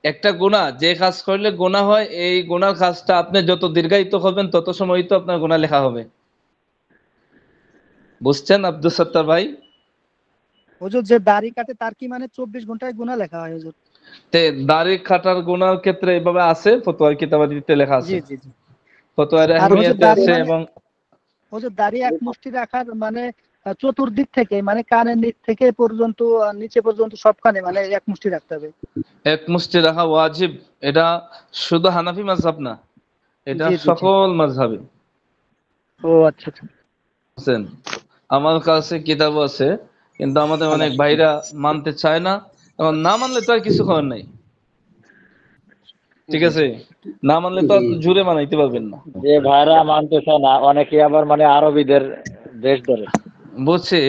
একটা গুনাহ যে কাজ করলে গুনাহ হয়, এই গুনার কাজটা আপনি যত দীর্ঘায়িত করবেন তত সময়ই তো আপনার গুনাহ লেখা হবে, বুঝছেন আব্দুল সত্তার ভাই? হুজুর যে দাড়ি কাটে তার কি মানে 24 ঘন্টায় গুনাহ লেখা হয় হুজুর? তে দাড়ি কাটার গুনার ক্ষেত্রে এইভাবে আছে, ফতোয়ার কিতাবাদিতে লেখা আছে। জি জি জি। ফতোয়ার আহমিয়াতে আছে। এবং হুজুর দাড়ি এক মুষ্টি রাখার মানে চতুর্দিক থেকে, মানে কানের নিচ থেকে পর্যন্ত নিচে পর্যন্ত সবখানে মানে এক মুষ্টি রাখতে হবে। এক মুষ্টি রাখা ওয়াজিব। এটা শুধু হানাফি মাযহাব না, এটা সকল মাযহাবে। ও আচ্ছা আচ্ছা। বুঝছেন? আমার কাছে কিতাব আছে, কিন্তু আমাদের অনেক ভাইরা মানতে চায় না। এখন না মানলে তো আর কিছু করার নাই, ঠিক আছে? না মানলে তো জুড়ে মানাইতে পারবেন না। যে ভাইরা মানতে চায় না, অনেকে আবার মানে আরবিদের দেশ ধরে। বুঝছি,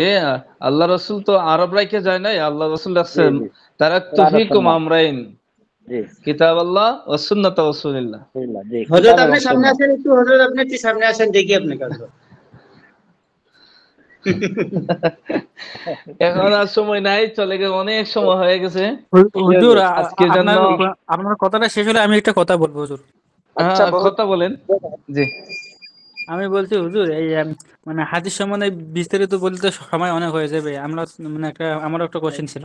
আল্লাহ রাসূল তো আরব রাইকে যায় নাই, আল্লাহ রাসূল রাখছেন তারাকতু ফিকুম আমরাইন, কিতাব আল্লাহ ওয়া সুন্নাত রাসূলিল্লাহ। হযরত আপনি সামনে আসেন একটু, হযরত আপনি একটু সামনে আসেন, দেখি আপনি কাজ। এখন আর সময় নাই, চলে গেছে, অনেক সময় হয়ে গেছে। হুজুর আপনার কথাটা শেষ হলে আমি একটা কথা বলবো হুজুর। আচ্ছা, কথা বলেন। জি, আমি বলছি হুজুর, এই মানে হাদিস সম্বন্ধে বিস্তারিত বলতে সময় অনেক হয়ে যাবে। আমরা মানে আমার একটা কোশ্চেন ছিল।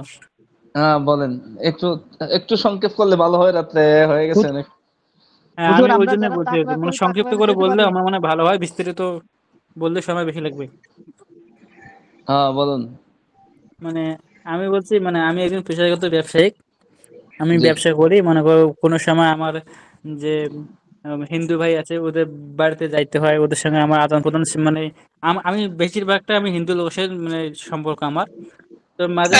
হ্যাঁ বলেন, একটু একটু সংক্ষেপ করলে ভালো হয়, রাত্রে হয়ে গেছে অনেক। হ্যাঁ, আমি ওই জন্য বলছি, মানে সংক্ষিপ্ত করে বললে আমার মনে ভালো হয়, বিস্তারিত বললে সময় বেশি লাগবে। হ্যাঁ বলুন। মানে আমি বলছি, মানে আমি একজন পেশাগত ব্যবসায়িক, আমি ব্যবসা করি। মনে করো কোনো সময় আমার যে হিন্দু ভাই আছে, ওদের বাড়িতে যাইতে হয়, ওদের সঙ্গে আমার আদান প্রদান, মানে আমি বেশিরভাগটা আমি হিন্দু লোকের সাথে মানে সম্পর্ক আমার। তো মাঝে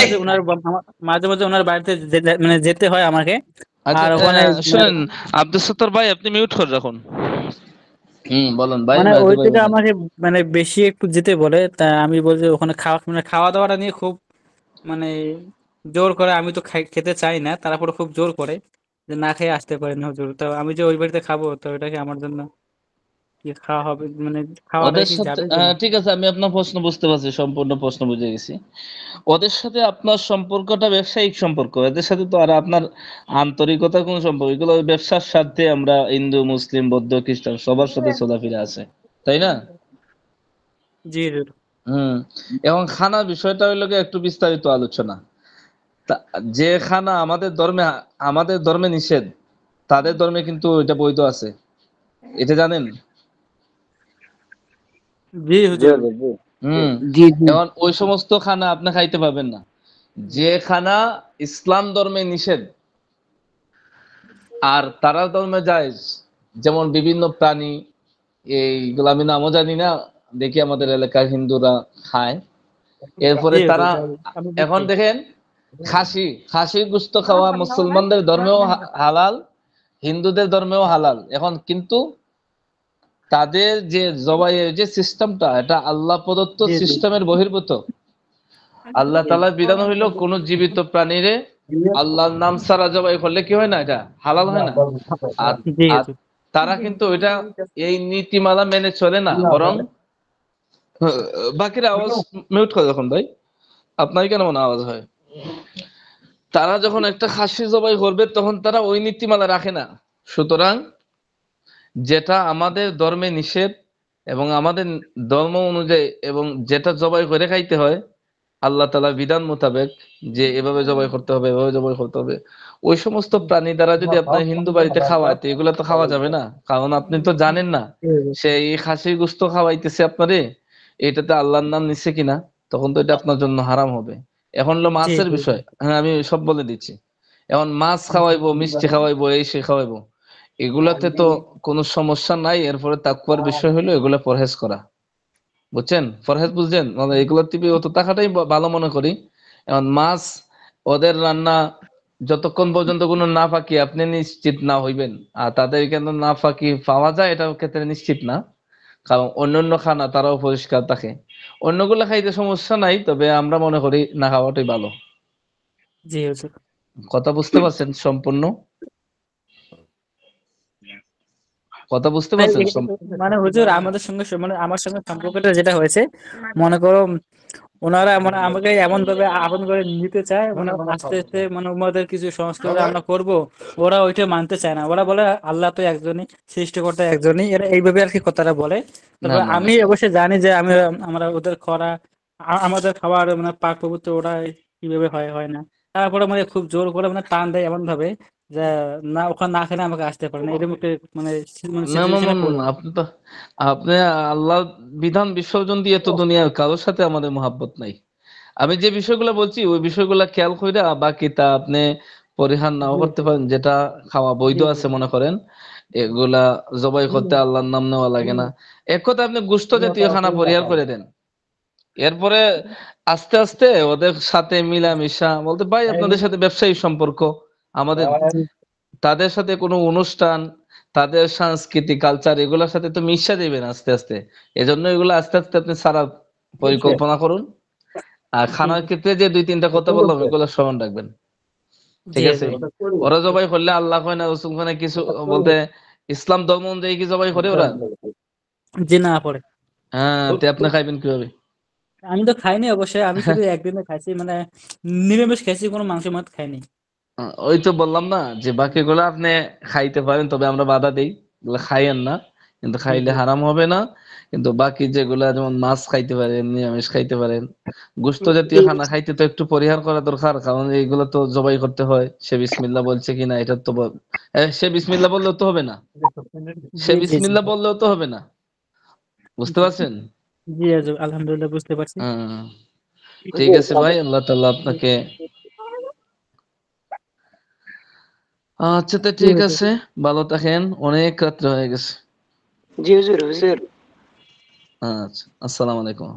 মাঝে ওনার বাড়িতে মানে যেতে হয় আমাকে। আর ওখানে শুনেন আব্দুল সত্তার ভাই, আপনি মিউট করে রাখুন। বলুন ভাই। মানে ওই থেকে আমাকে মানে বেশি একটু যেতে বলে, তা আমি বলছি ওখানে খাওয়া দাওয়াটা নিয়ে খুব মানে জোর করে। আমি তো খেতে চাই না, তারপরে খুব জোর করে যে না খেয়ে আসতে পারেন হুজুর। তো আমি যে ওই বাড়িতে খাবো, তো এটা কি আমার জন্য কি খাওয়া হবে, মানে খাওয়াটা ওদের কি সাথে? যাবে? ঠিক আছে, আমি আপনার প্রশ্ন বুঝতে পারছি, সম্পূর্ণ প্রশ্ন বুঝে গেছি। ওদের সাথে আপনার সম্পর্কটা ব্যবসায়িক সম্পর্ক, এদের সাথে তো আর আপনার আন্তরিকতার কোনো সম্পর্ক, এগুলো ব্যবসার সাথে। আমরা হিন্দু, মুসলিম, বৌদ্ধ, খ্রিস্টান সবার সাথে চলাফেরা আছে, তাই না? জি জি। এবং খানা বিষয়টা হইল একটু বিস্তারিত আলোচনা। যে খানা আমাদের ধর্মে নিষেধ, তাদের ধর্মে কিন্তু এটা বৈধ আছে, এটা জানেন? এখন ওই সমস্ত খানা আপনি খাইতে পারবেন না যে খানা ইসলাম ধর্মে নিষেধ আর তারা ধর্মে জায়েজ। যেমন বিভিন্ন প্রাণী, এইগুলো আমি নামও জানি না, দেখি আমাদের এলাকার হিন্দুরা খায়। এরপরে তারা এখন দেখেন খাসির গোশত খাওয়া মুসলমানদের ধর্মেও হালাল, হিন্দুদের ধর্মেও হালাল। এখন কিন্তু তাদের যে জবাইয়ের যে সিস্টেমটা, এটা আল্লাহ প্রদত্ত সিস্টেমের বহির্ভূত। আল্লাহ তাআলার বিধান হইল কোন জীবিত প্রাণীরে আল্লাহর নাম ছাড়া জবাই করলে কি হয় না, এটা হালাল হয় না। আর তারা কিন্তু এটা এই নীতিমালা মেনে চলে না, বরং বাকিরা আওয়াজ মিউট করে যখন ভাই, আপনার কেন মনে আওয়াজ হয়? তারা যখন একটা খাসি জবাই করবে তখন তারা ওই নীতিমালা রাখে না। সুতরাং যেটা আমাদের ধর্মে নিষেধ এবং আমাদের ধর্ম অনুযায়ী এবং যেটা জবাই করে খাইতে হয় আল্লাহ তাআলার বিধান মোতাবেক, যে এভাবে জবাই করতে হবে, এভাবে জবাই করতে হবে, ওই সমস্ত প্রাণী দ্বারা যদি আপনার হিন্দু বাড়িতে খাওয়ায় তো এগুলো তো খাওয়া যাবে না, কারণ আপনি তো জানেন না সে এই খাসির গোশত খাওয়াইতেছে আপনারে, এটাতে আল্লাহর নাম নিচ্ছে কিনা, তখন তো এটা আপনার জন্য হারাম হবে। এখন হলো মাছের বিষয়, হ্যাঁ আমি সব বলে দিচ্ছি। এখন মাছ খাওয়াইবো, মিষ্টি খাওয়াইবো, এই সে খাওয়াইবো, এগুলাতে তো কোনো সমস্যা নাই। এরপরে তাকওয়ার বিষয় হলো এগুলা পরহেজ করা, বুঝছেন? পরহেজ বুঝছেন? মানে এগুলোর টিপে অত টাকাটাই ভালো মনে করি। এখন মাছ ওদের রান্না যতক্ষণ পর্যন্ত কোনো নাফাকি আপনি নিশ্চিত না হইবেন, আর তাদের কেন নাফাকি পাওয়া যায় এটা ক্ষেত্রে নিশ্চিত না, কারণ অন্যান্য খানা তারাও পরিষ্কার থাকে। অন্যগুলো খাইতে সমস্যা নাই, তবে আমরা মনে করি না খাওয়াটাই ভালো। জি হুজুর। কথা বুঝতে পারছেন সম্পূর্ণ? কথা বুঝতে পারছেন? মানে হুজুর আমাদের সঙ্গে মানে আমার সঙ্গে সম্পর্কটা যেটা হয়েছে, মনে করো ওনারা মানে আমাকে এমন ভাবে আপন করে নিতে চায়, মানে আস্তে আস্তে মানে ওদের কিছু সংস্কার আমরা করব, ওরা ওইটা মানতে চায় না। ওরা বলে আল্লাহ তো একজনই, সৃষ্টিকর্তা একজনই, এরা এইভাবে আর কি কথাটা বলে। তবে আমি অবশ্যই জানি যে আমরা ওদের আমাদের খাবার মানে পাক পবিত্র ওরা কিভাবে হয় না। তারপরে মানে খুব জোর করে মানে টান দেয় এমন ভাবে যে না, ওখানে না খেলে আমাকে আসতে পারে না, এরকম একটা মানে আপনি আল্লাহ বিধান বিসর্জন দিয়ে তো দুনিয়ার কারোর সাথে আমাদের মহাব্বত নাই। আমি যে বিষয়গুলো বলছি ওই বিষয়গুলো খেয়াল করে বাকি তা আপনি পরিহার নাও করতে পারেন, যেটা খাওয়া বৈধ আছে মনে করেন, এগুলা জবাই করতে আল্লাহর নাম নেওয়া লাগে না। এক কথা আপনি গোশত জাতীয় খানা পরিহার করে দেন, এরপরে আস্তে আস্তে ওদের সাথে মিলামিশা বলতে ভাই আপনাদের সাথে ব্যবসায়ী সম্পর্ক, আমাদের তাদের সাথে কোনো অনুষ্ঠান, তাদের সংস্কৃতি কালচার এগুলোর সাথে তো মিশা দিবেন আস্তে আস্তে। এজন্য এগুলো আস্তে আস্তে আপনি সারা পরিকল্পনা করুন। আর খানার ক্ষেত্রে যে 2-3টা কথা বললাম এগুলো স্মরণ রাখবেন, ঠিক আছে? ওরা জবাই করলে আল্লাহ কয় না, রাসূল কয় না কিছু, বলতে ইসলাম ধর্ম অনুযায়ী কি জবাই করে ওরা? জি না পড়ে। হ্যাঁ, তে আপনি খাইবেন কিভাবে? আমি তো খাইনি অবশ্যই, আমি শুধু একদিনে খাইছি, মানে নিরামিষ খাইছি, কোনো মাংস মাছ খাইনি। ওই তো বললাম না যে বাকিগুলো আপনি খাইতে পারেন, তবে আমরা বাধা দেই এগুলো খাইয়েন না, কিন্তু খাইলে হারাম হবে না। কিন্তু বাকি যেগুলা যেমন মাছ খাইতে পারেন, নিরামিষ খাইতে পারেন, গোশত জাতীয় খানা খাইতে তো একটু পরিহার করা দরকার, কারণ এইগুলো তো জবাই করতে হয়। সে বিসমিল্লাহ বলছে কিনা এটা তো সে বিসমিল্লাহ বললেও তো হবে না, সে বিসমিল্লাহ বললেও তো হবে না, বুঝতে পারছেন? জি আলহামদুলিল্লাহ বুঝতে পারছি। ঠিক আছে ভাই, আল্লাহ তাআলা আপনাকে। আচ্ছা তো ঠিক আছে, ভালো থাকেন, অনেক রাত্রে হয়ে গেছে। জি হুজুর। আচ্ছা, আসসালামু আলাইকুম।